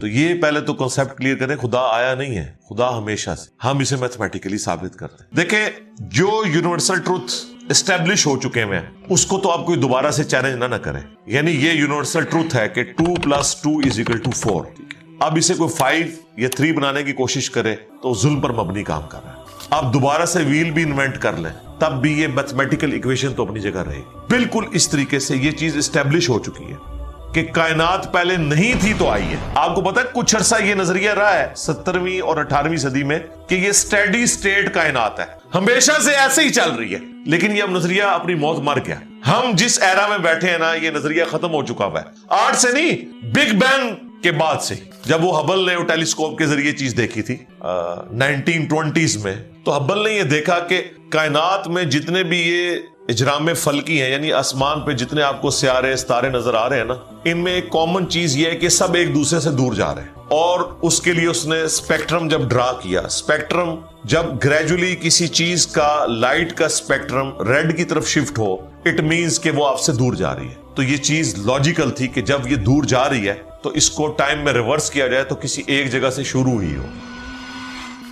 تو یہ پہلے تو کانسیپٹ کلیئر کریں, خدا آیا نہیں ہے, خدا ہمیشہ سے, ہم اسے میتھمیٹیکلی ثابت کرتے ہیں. دیکھیں جو یونیورسل ٹروتھ اسٹیبلش ہو چکے ہیں اس کو تو آپ کوئی دوبارہ سے چیلنج نہ کریں. یعنی یہ یونیورسل ٹروتھ ہے کہ 2 + 2 = 4. اب اسے کوئی 5 یا 3 بنانے کی کوشش کرے تو ظلم پر مبنی کام کر رہا ہے. آپ دوبارہ سے ویل بھی انوینٹ کر لیں تب بھی یہ میتھمیٹیکل ایکویشن تو اپنی جگہ رہے گی. بالکل اس طریقے سے یہ چیز اسٹیبلش ہو چکی ہے کہ کائنات پہلے نہیں تھی تو آئی ہے. آپ کو پتا ہے کچھ عرصہ یہ نظریہ رہا ہے 17ویں اور 18ویں صدی میں کہ یہ اسٹیڈی سٹیٹ کائنات ہے, ہمیشہ سے ایسے ہی چل رہی ہے. لیکن یہ اب نظریہ اپنی موت مر گیا. ہم جس ایرا میں بیٹھے ہیں نا یہ نظریہ ختم ہو چکا ہوا ہے. آج سے نہیں, بگ بینگ کے بعد سے, جب وہ ہبل نے ٹیلیسکوپ کے ذریعے چیز دیکھی تھی 1920s میں, تو ہبل نے یہ دیکھا کہ کائنات میں جتنے بھی یہ اجرام فلکی ہیں, یعنی آسمان پہ جتنے آپ کو سیارے ستارے نظر آ رہے ہیں نا, ان میں ایک کامن چیز یہ ہے کہ سب ایک دوسرے سے دور جا رہے ہیں. اور اس کے لیے اس نے اسپیکٹرم جب ڈرا کیا, اسپیکٹرم جب گریجولی کسی چیز کا لائٹ کا اسپیکٹرم ریڈ کی طرف شفٹ ہو, اٹ مینز کہ وہ آپ سے دور جا رہی ہے. تو یہ چیز لاجیکل تھی کہ جب یہ دور جا رہی ہے تو اس کو ٹائم میں ریورس کیا جائے تو کسی ایک جگہ سے شروع ہی ہو.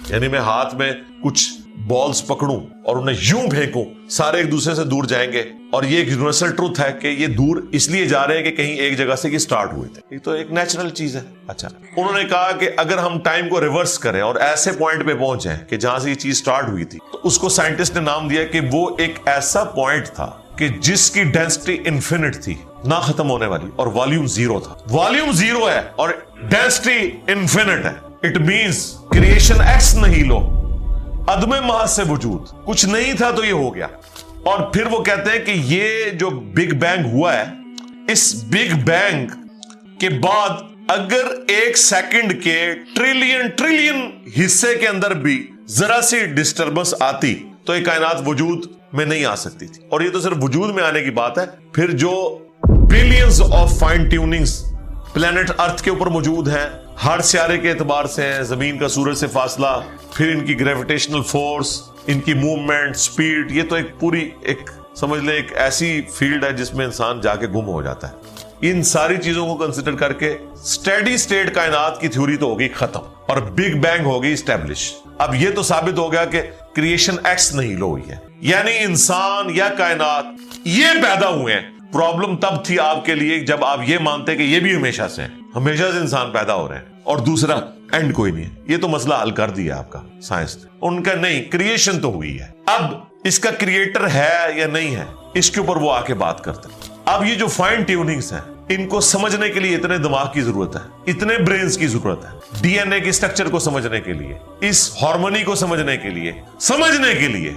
یعنی میں ہاتھ میں کچھ بالز پکڑوں اور انہیں یوں پھینکوں, سارے ایک دوسرے سے دور جائیں گے. اور یہ ایک یونیورسل ٹروتھ ہے کہ یہ دور اس لیے جا رہے ہیں کہ کہیں ایک جگہ سے یہ سٹارٹ ہوئے تھے. یہ تو ایک نیچرل چیز ہے. اچھا, انہوں نے کہا کہ اگر ہم ٹائم کو ریورس کریں اور ایسے پوائنٹ پہ پہنچ جائیں کہ جہاں سے یہ چیز سٹارٹ ہوئی تھی, تو اس کو سائنٹسٹ نے نام دیا کہ وہ ایک ایسا پوائنٹ تھا کہ جس کی ڈینسٹی انفینٹ تھی, نہ ختم ہونے والی, اور والیوم 0 تھا. والیوم 0 ہے اور ڈینسٹی انفینٹ ہے. اٹ مینز کریشن ایکس نہیں لو, عدم محض سے وجود, کچھ نہیں تھا تو یہ ہو گیا. اور پھر وہ کہتے ہیں کہ یہ جو بگ بینگ ہوا ہے, اس بگ بینگ کے بعد اگر 1 سیکنڈ کے ٹریلین حصے کے اندر بھی ذرا سی ڈسٹربنس آتی تو یہ کائنات وجود میں نہیں آ سکتی تھی. اور یہ تو صرف وجود میں آنے کی بات ہے. پھر جو billions of fine tunings planet earth کے اوپر موجود ہیں, ہر سیارے کے اعتبار سے ہیں, زمین کا سورج سے فاصلہ, پھر ان کی گریویٹیشنل فورس, ان کی موومنٹ, سپیڈ, یہ تو ایک پوری ایک سمجھ لیں ایک ایسی فیلڈ ہے جس میں انسان جا کے گم ہو جاتا ہے. ان ساری چیزوں کو کنسیڈر کر کے اسٹیڈی سٹیٹ کائنات کی تھیوری تو ہوگی ختم اور بگ بینگ ہوگی اسٹیبلش. اب یہ تو ثابت ہو گیا کہ کریشن ایکس نہیں لو ہوئی ہے, یعنی انسان یا کائنات یہ پیدا ہوئے ہیں. پرابلم تب تھی آپ کے لیے جب آپ یہ مانتے کہ یہ بھی ہمیشہ سے ہیں, ہمیشہ سے انسان پیدا ہو رہے ہیں اور دوسرا اینڈ کوئی نہیں ہے. یہ تو مسئلہ حل کر دیا آپ کا سائنس نے. ان کا نہیں, کریشن تو ہوئی ہے. اب اس کا کریٹر ہے یا نہیں ہے, اس کے اوپر وہ آ کے بات کرتے ہیں. اب یہ جو فائن ٹیوننگز ہیں, ان کو سمجھنے کے لیے اتنے دماغ کی ضرورت ہے, اتنے برینز کی ضرورت ہے. ڈی این اے کے اسٹرکچر کو سمجھنے کے لیے, اس ہارمونی کو سمجھنے کے لیے,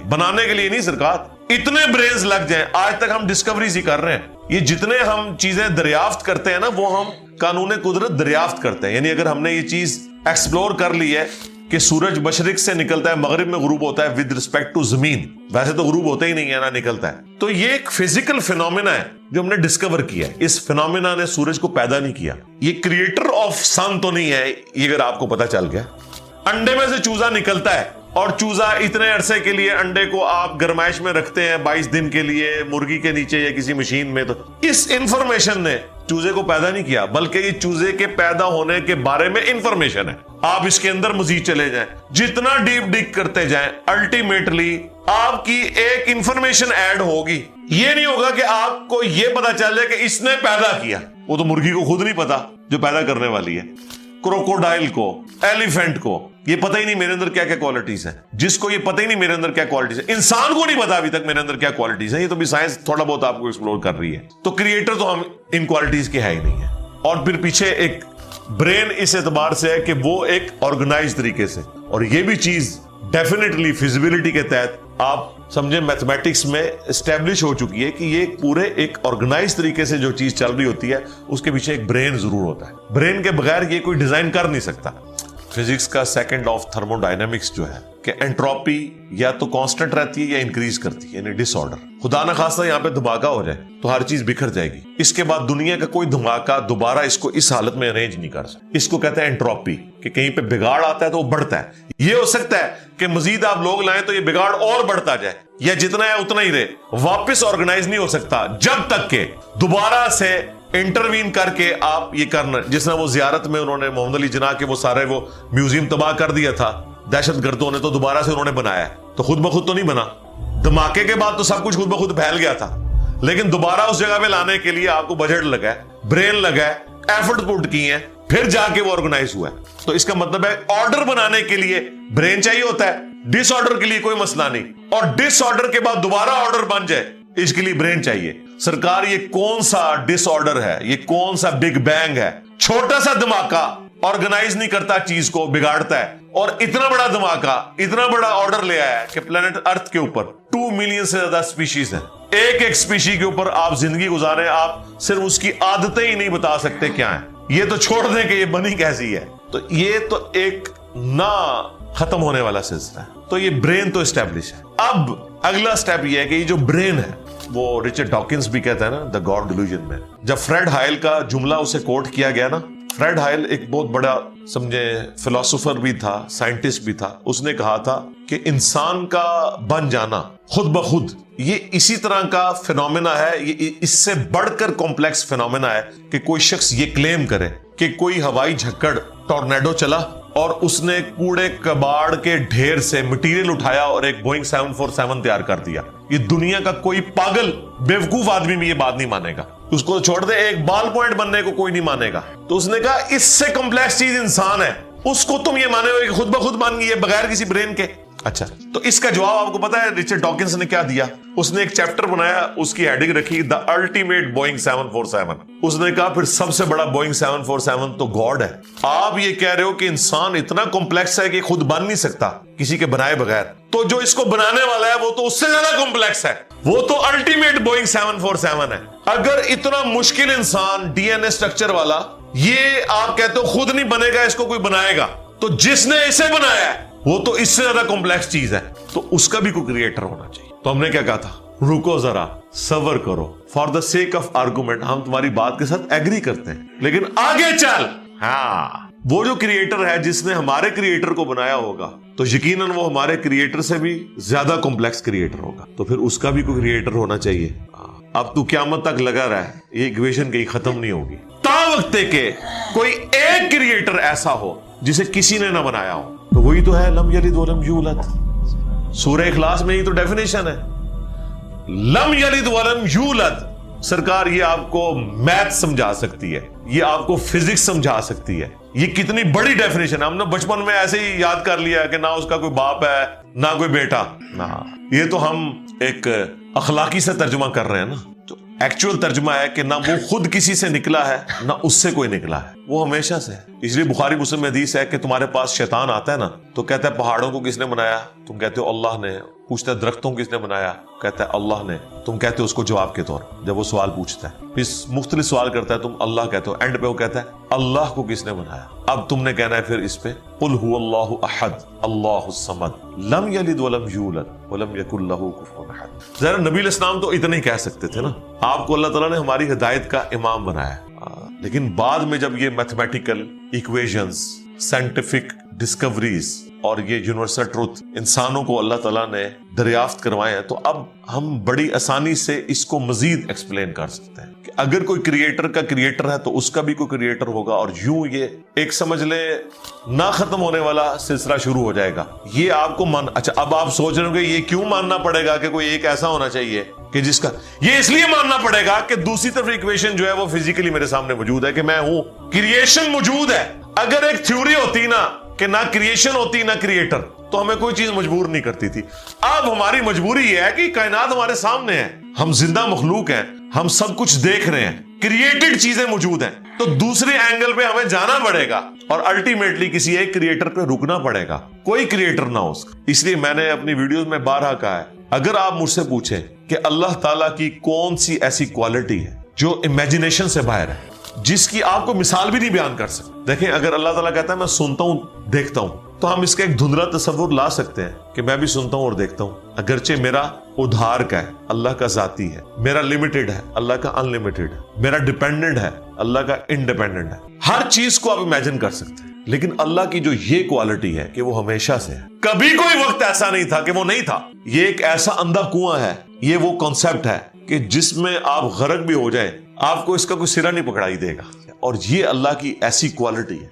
بنانے کے لیے نہیں سرکار, اتنے برینز لگ جائیں. آج تک ہم ڈسکوریز ہی کر رہے ہیں. یہ جتنے ہم چیزیں دریافت کرتے ہیں نا, وہ ہم قانون قدرت دریافت کرتے ہیں. یعنی اگر ہم نے یہ چیز ایکسپلور کر لی ہے کہ سورج مشرق سے نکلتا ہے, مغرب میں غروب ہوتا ہے ود ریسپیکٹ ٹو زمین, ویسے تو غروب ہوتا ہی نہیں ہے, نہ نکلتا ہے. تو یہ ایک فزیکل فینومینا ہے جو ہم نے ڈسکور کیا ہے. اس فینومینا نے سورج کو پیدا نہیں کیا. یہ کریٹر آف سن تو نہیں ہے, یہ اگر آپ کو پتا چل گیا. انڈے میں سے چوزا نکلتا ہے اور چوزا اتنے عرصے کے لیے انڈے کو آپ گرمائش میں رکھتے ہیں 22 دن کے لیے مرغی کے نیچے یا کسی مشین میں. تو اس انفارمیشن نے چوزے کو پیدا نہیں کیا, بلکہ یہ چوزے کے پیدا ہونے کے بارے میں انفارمیشن ہے. آپ اس کے اندر مزید چلے جائیں, جتنا ڈیپ ڈگ کرتے جائیں, الٹیمیٹلی آپ کی ایک انفارمیشن ایڈ ہوگی. یہ نہیں ہوگا کہ آپ کو یہ پتا چل جائے کہ اس نے پیدا کیا. وہ تو مرغی کو خود نہیں پتا جو پیدا کرنے والی ہے, کروکوڈائل کو, ایلیفینٹ کو یہ پتہ ہی نہیں میرے اندر کیا کیا کوالٹیز ہیں. جس کو یہ پتہ ہی نہیں میرے اندر کیا کوالٹیز ہیں, انسان کو نہیں پتا ابھی تک میرے اندر کیا کوالٹیز ہیں. یہ تو بھی سائنس تھوڑا بہت آپ کو ایکسپلور کر رہی ہے. تو کریٹر تو ہم ان کوالٹیز کے ہے ہی نہیں ہے. اور پھر پیچھے ایک برین اس اعتبار سے ہے کہ وہ ایک آرگنائز طریقے سے, اور یہ بھی چیز ڈیفینیٹلی فیزیبلٹی کے تحت آپ سمجھیں میتھمیٹکس میں اسٹیبلش ہو چکی ہے کہ یہ پورے ایک آرگنائز طریقے سے جو چیز چل رہی ہوتی ہے اس کے پیچھے ایک برین ضرور ہوتا ہے. برین کے بغیر یہ کوئی ڈیزائن کر نہیں سکتا. فزکس کا سیکنڈ آف تھرمو ڈائنامکس جو ہے کہ انٹروپی یا تو کانسٹنٹ رہتی ہے یا انکریز کرتی ہے, یعنی ڈس آرڈر. خدا نہ خواستہ یہاں پہ دھماکہ ہو جائے تو ہر چیز بکھر جائے گی. اس کے بعد دنیا کا کوئی دھماکہ دوبارہ اس کو اس حالت میں ارینج نہیں کر سکتا. اس کو کہتے ہیں انٹروپی, کہ کہیں پہ بگاڑ آتا ہے تو وہ بڑھتا ہے. یہ ہو سکتا ہے کہ مزید آپ لوگ لائیں تو یہ بگاڑ اور بڑھتا جائے, یا جتنا ہے اتنا ہی رہے, واپس آرگنائز نہیں ہو سکتا جب تک کہ دوبارہ سے انٹروین کر کے آپ یہ کرنا. جس طرح وہ زیارت میں انہوں نے محمد علی جناح کے وہ سارے وہ میوزیم تباہ کر دیا تھا دہشت گردوں نے, تو دوبارہ سے انہوں نے بنایا, تو خود بخود تو نہیں بنا. دھماکے کے بعد تو سب کچھ خود بخود پھیل گیا تھا, لیکن دوبارہ اس جگہ پہ لانے کے لیے آپ کو بجٹ لگا ہے, برین لگا ہے, ایفرٹ پٹ کی ہیں, پھر جا کے وہ آرگنائز ہوا ہے. تو اس کا مطلب ہے آرڈر بنانے کے لیے برین چاہیے ہوتا ہے, ڈس آرڈر کے لیے کوئی مسئلہ نہیں, اور ڈس آرڈر کے بعد دوبارہ آرڈر بن جائے اس کے لیے برین چاہیے. سرکار یہ کون سا ڈس آرڈر ہے, یہ کون سا بگ بینگ ہے؟ چھوٹا سا دھماکہ آرگنائز نہیں کرتا, چیز کو بگاڑتا ہے, اور اتنا بڑا دھماکہ, اتنا بڑا آرڈر لے آیا ہے کہ پلانٹ ارتھ کے اوپر 2 ملین سے زیادہ سپیشیز ہیں. ایک ایک سپیشی کے اوپر آپ زندگی گزارے, آپ صرف اس کی عادتیں ہی نہیں بتا سکتے کیا ہیں. یہ تو چھوڑ دیں کہ یہ بنی کیسی ہے. تو یہ تو ایک نہ ختم ہونے والا سلسلہ ہے. تو یہ برین تو اسٹیبلش ہے. اب اگلا سٹیپ یہ ہے کہ یہ جو برین ہے, وہ رچرڈ ڈاکنز بھی کہتا ہے نا دا گاڈ ڈیلوژن میں, جب فریڈ ہائل کا جملہ اسے کوٹ کیا گیا نا, فریڈ ہائل ایک بہت بڑا سمجھے فلسفر بھی تھا, سائنٹسٹ بھی تھا. اس نے کہا تھا کہ انسان کا بن جانا خود بخود یہ اسی طرح کا فینومینا ہے, یہ اس سے بڑھ کر کمپلیکس فینومینا ہے کہ کوئی شخص یہ کلیم کرے کہ کوئی ہوائی جھکڑ ٹورنیڈو چلا اور اس نے کوڑے کباڑ کے ڈھیر سے مٹیریل اٹھایا اور ایک بوئنگ 747 تیار کر دیا. یہ دنیا کا کوئی پاگل بیوقوف آدمی بھی یہ بات نہیں مانے گا. اس کو چھوڑ دے, ایک بال پوائنٹ بننے کو کوئی نہیں مانے گا. تو اس نے کہا اس سے کمپلیکس چیز انسان ہے, اس کو تم یہ مانے ہو کہ خود بخود مان گئی ہے بغیر کسی برین کے. اچھا, تو اس کا جواب آپ کو پتا ہے رچرڈ ڈاکنز نے کیا دیا؟ اس نے ایک چیپٹر بنایا, اس کی ہیڈنگ رکھی دا الٹیمیٹ بوئنگ 747. اس نے کہا پھر سب سے بڑا بوئنگ 747 تو گاڈ ہے. آپ یہ کہہ رہے ہو کہ انسان اتنا کمپلیکس ہے کہ خود بن نہیں سکتا کسی کے بنائے بغیر, تو جو اس کو بنانے والا ہے وہ تو اس سے زیادہ کمپلیکس ہے, وہ تو الٹیمیٹ بوئنگ 747 ہے. اگر اتنا مشکل انسان ڈی این اے اسٹرکچر والا, یہ آپ کہتے ہو خود نہیں بنے گا, اس کو کوئی بنائے گا, تو جس نے اسے بنایا ہے وہ تو اس سے زیادہ کمپلیکس چیز ہے, تو اس کا بھی کوئی کریٹر ہونا چاہیے. تو ہم نے کیا کہا تھا, رکو ذرا, صبر کرو, for the sake of argument ہم تمہاری بات کے ساتھ ایگری کرتے ہیں, لیکن آگے چل. ہاں, وہ جو کریٹر ہے جس نے ہمارے کریٹر کو بنایا ہوگا تو یقیناً وہ ہمارے کریٹر سے بھی زیادہ کمپلیکس کریٹر ہوگا, تو پھر اس کا بھی کوئی کریٹر ہونا چاہیے. اب تو قیامت تک لگا رہا ہے, یہ ایکویشن کہیں ختم نہیں ہوگی تا وقت کہ کوئی ایک کریٹر ایسا ہو جسے کسی نے نہ بنایا ہو. تو وہی تو ہے لم یلد ولم یولد. سورہ اخلاص میں ہی تو ڈیفینیشن ہے لم یلد ولم یولد. سرکار یہ آپ کو میتھ سمجھا سکتی ہے, یہ آپ کو فزکس سمجھا سکتی ہے, یہ کتنی بڑی ڈیفینیشن ہے. ہم نے بچپن میں ایسے ہی یاد کر لیا کہ نہ اس کا کوئی باپ ہے نہ کوئی بیٹا, نہ یہ تو ہم ایک اخلاقی سے ترجمہ کر رہے ہیں نا. تو ایکچوئل ترجمہ ہے کہ نہ وہ خود کسی سے نکلا ہے نہ اس سے کوئی نکلا ہے, وہ ہمیشہ سے ہے. اس لیے بخاری مسلم میں حدیث ہے کہ تمہارے پاس شیطان آتا ہے نا, تو کہتا ہے پہاڑوں کو کس نے بنایا؟ تم کہتے ہو اللہ نے. پوچھتا ہے درختوں کو کس نے بنایا؟ کہتا ہے اللہ نے. تم کہتے ہو اس کو جواب کے طور, جب وہ سوال پوچھتا ہے پھر مختلف سوال کرتا ہے, تم اللہ کہتے ہو, اینڈ پہ وہ کہتا ہے اللہ کو کس نے بنایا؟ اب تم نے کہنا ہے پھر اس پہ قل هو اللہ احد اللہ الصمد لم یلد ولم یولد ولم یکن لہ کفوا احد. ذرا نبی علیہ السلام تو اتنا ہی کہہ سکتے تھے نا. آپ کو اللہ تعالیٰ نے ہماری ہدایت کا امام بنایا, لیکن بعد میں جب یہ میتھمیٹیکل ایکویشنز, سائنٹیفک ڈسکوریز اور یہ یونیورسل ٹروتھ انسانوں کو اللہ تعالیٰ نے دریافت کروائے ہیں, تو اب ہم بڑی آسانی سے اس کو مزید ایکسپلین کر سکتے ہیں کہ اگر کوئی کریٹر کا کریٹر ہے تو اس کا بھی کوئی کریٹر ہوگا, اور یوں یہ ایک سمجھ لے نہ ختم ہونے والا سلسلہ شروع ہو جائے گا. یہ آپ کو اچھا, اب آپ سوچ رہے ہوں کہ یہ کیوں ماننا پڑے گا کہ کوئی ایک ایسا ہونا چاہیے کہ جس کا, یہ اس لیے ماننا پڑے گا کہ دوسری طرف ایکویشن جو ہے وہ فزیکلی میرے سامنے موجود ہے کہ میں ہوں, کریشن موجود ہے. اگر ایک تھیوری ہوتی نا کہ نہ کریشن ہوتی نہ کریٹر, تو ہمیں کوئی چیز مجبور نہیں کرتی تھی. اب ہماری مجبوری یہ ہے کہ کائنات ہمارے سامنے ہے, ہم زندہ مخلوق ہیں, ہم سب کچھ دیکھ رہے ہیں, کریٹڈ چیزیں موجود ہیں, تو دوسرے اینگل پہ ہمیں جانا پڑے گا اور الٹیمیٹلی کسی ایک کریٹر پہ رکنا پڑے گا, کوئی کریٹر نہ ہو اس کا. اس لیے میں نے اپنی ویڈیوز میں بارہا کہا ہے, اگر آپ مجھ سے پوچھیں کہ اللہ تعالیٰ کی کون سی ایسی کوالٹی ہے جو امیجنیشن سے باہر ہے, جس کی آپ کو مثال بھی نہیں بیان کر سکتے. دیکھیں, اگر اللہ تعالیٰ کہتا ہے میں سنتا ہوں دیکھتا ہوں, تو ہم اس کا ایک دھندلا تصور لا سکتے ہیں کہ میں بھی سنتا ہوں اور دیکھتا ہوں, اگرچہ میرا ادھار کا ہے, اللہ کا ذاتی ہے, میرا لمیٹڈ ہے, اللہ کا ان لمیٹڈ ہے, میرا ڈیپینڈنٹ ہے, اللہ کا انڈیپینڈنٹ ہے. ہر چیز کو آپ امیجن کر سکتے ہیں, لیکن اللہ کی جو یہ کوالٹی ہے کہ وہ ہمیشہ سے ہے, کبھی کوئی وقت ایسا نہیں تھا کہ وہ نہیں تھا. یہ ایک ایسا اندھا کنواں ہے, یہ وہ کانسیپٹ ہے کہ جس میں آپ غرق بھی ہو جائیں آپ کو اس کا کوئی سرا نہیں پکڑائی دے گا، اور یہ اللہ کی ایسی کوالٹی ہے۔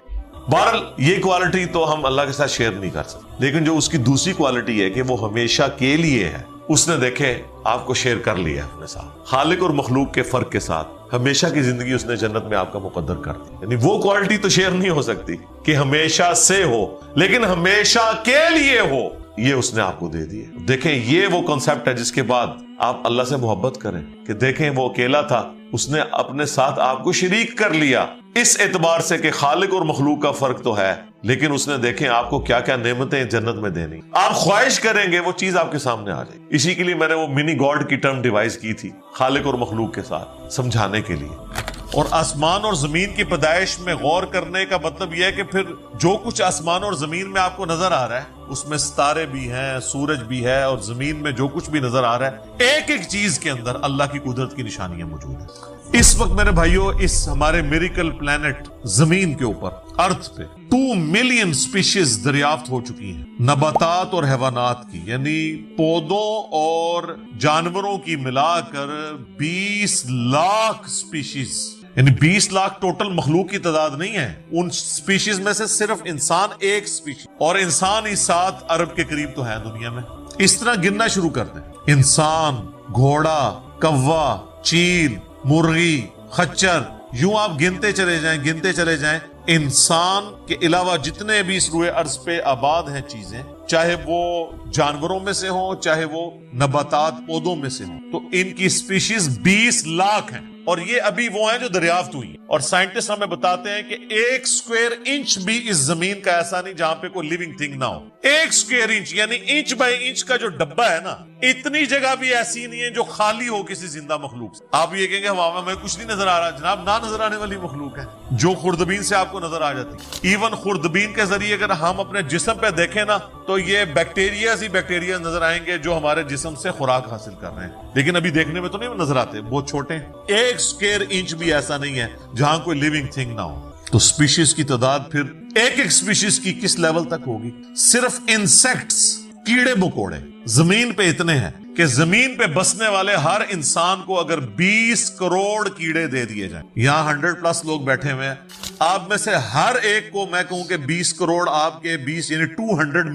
بہرحال یہ کوالٹی تو ہم اللہ کے ساتھ شیئر نہیں کر سکتے، لیکن جو اس کی دوسری کوالٹی ہے کہ وہ ہمیشہ کے لیے ہے، اس نے دیکھے آپ کو شیئر کر لیا ہے اپنے ساتھ، خالق اور مخلوق کے فرق کے ساتھ ہمیشہ کی زندگی اس نے جنت میں آپ کا مقدر کر دی۔ یعنی وہ کوالٹی تو شیئر نہیں ہو سکتی کہ ہمیشہ سے ہو، لیکن ہمیشہ کے لیے ہو، یہ اس نے آپ کو دے دی ہے۔ دیکھیں یہ وہ کنسپٹ ہے جس کے بعد آپ اللہ سے محبت کریں کہ دیکھیں وہ اکیلا تھا، اس نے اپنے ساتھ آپ کو شریک کر لیا، اس اعتبار سے کہ خالق اور مخلوق کا فرق تو ہے، لیکن اس نے دیکھیں آپ کو کیا کیا نعمتیں جنت میں دینی، آپ خواہش کریں گے وہ چیز آپ کے سامنے آ جائے۔ اسی کے لیے میں نے وہ منی گاڈ کی ٹرم ڈیوائز کی تھی خالق اور مخلوق کے ساتھ سمجھانے کے لیے۔ اور آسمان اور زمین کی پیدائش میں غور کرنے کا مطلب یہ ہے کہ پھر جو کچھ آسمان اور زمین میں آپ کو نظر آ رہا ہے، اس میں ستارے بھی ہیں، سورج بھی ہے، اور زمین میں جو کچھ بھی نظر آ رہا ہے، ایک ایک چیز کے اندر اللہ کی قدرت کی نشانیاں موجود ہیں۔ اس وقت میرے بھائیوں اس ہمارے میریکل پلانٹ زمین کے اوپر ارتھ پہ 2 ملین سپیشیز دریافت ہو چکی ہیں، نباتات اور حیوانات کی، یعنی پودوں اور جانوروں کی ملا کر 20 لاکھ سپیشیز، یعنی 20 لاکھ ٹوٹل مخلوق کی تعداد نہیں ہے، ان سپیشیز میں سے صرف انسان ایک سپیشیز، اور انسان ہی 7 ارب کے قریب تو ہے دنیا میں۔ اس طرح گننا شروع کر دیں، انسان، گھوڑا، کوا، چیل، مرغی، خچر، یوں آپ گنتے چلے جائیں، انسان کے علاوہ جتنے بھی اس روئے ارض پہ آباد ہیں چیزیں، چاہے وہ جانوروں میں سے ہوں، چاہے وہ نباتات پودوں میں سے ہوں، تو ان کی سپیشیز 20 لاکھ ہیں، اور یہ ابھی وہ ہیں جو دریافت ہوئی ہیں۔ اور سائنٹسٹ ہمیں بتاتے ہیں کہ 1 اسکوائر انچ بھی اس زمین کا ایسا نہیں جہاں پہ کوئی لیونگ تھنگ نہ ہو۔ 1 اسکوائر انچ یعنی انچ بائی انچ کا جو ڈبہ ہے نا، اتنی جگہ بھی ایسی نہیں ہے جو خالی ہو کسی زندہ مخلوق سے۔ آپ یہ کہیں گے ہوا میں کچھ نہیں نظر آ رہا، جناب نہ نظر آنے والی مخلوق ہے جو خوردبین سے آپ کو نظر آ جاتی۔ ایون خوردبین کے ذریعے اگر ہم اپنے جسم پہ دیکھیں نا تو یہ بیکٹیریاز ہی بیکٹیریاز نظر آئیں گے جو ہمارے جسم سے خوراک حاصل کر رہے ہیں، لیکن ابھی دیکھنے میں تو نہیں نظر آتے، بہت چھوٹے ہیں۔ 1 اسکوائر انچ بھی ایسا نہیں ہے جہاں کوئی لیونگ تھنگ نہ ہو۔ تو سپیشیز کی تعداد پھر ایک سپیشیز کی کس لیول تک ہوگی؟ صرف انسیکٹس، کیڑے مکوڑے زمین پہ اتنے ہیں کہ زمین پہ بسنے والے ہر انسان کو اگر 20 کروڑ کیڑے دے دیے جائیں، یہاں 100+ لوگ بیٹھے ہوئے ہیں، آپ میں سے ہر ایک کو میں کہوں کہ 20 کروڑ آپ کے 20 یعنی 200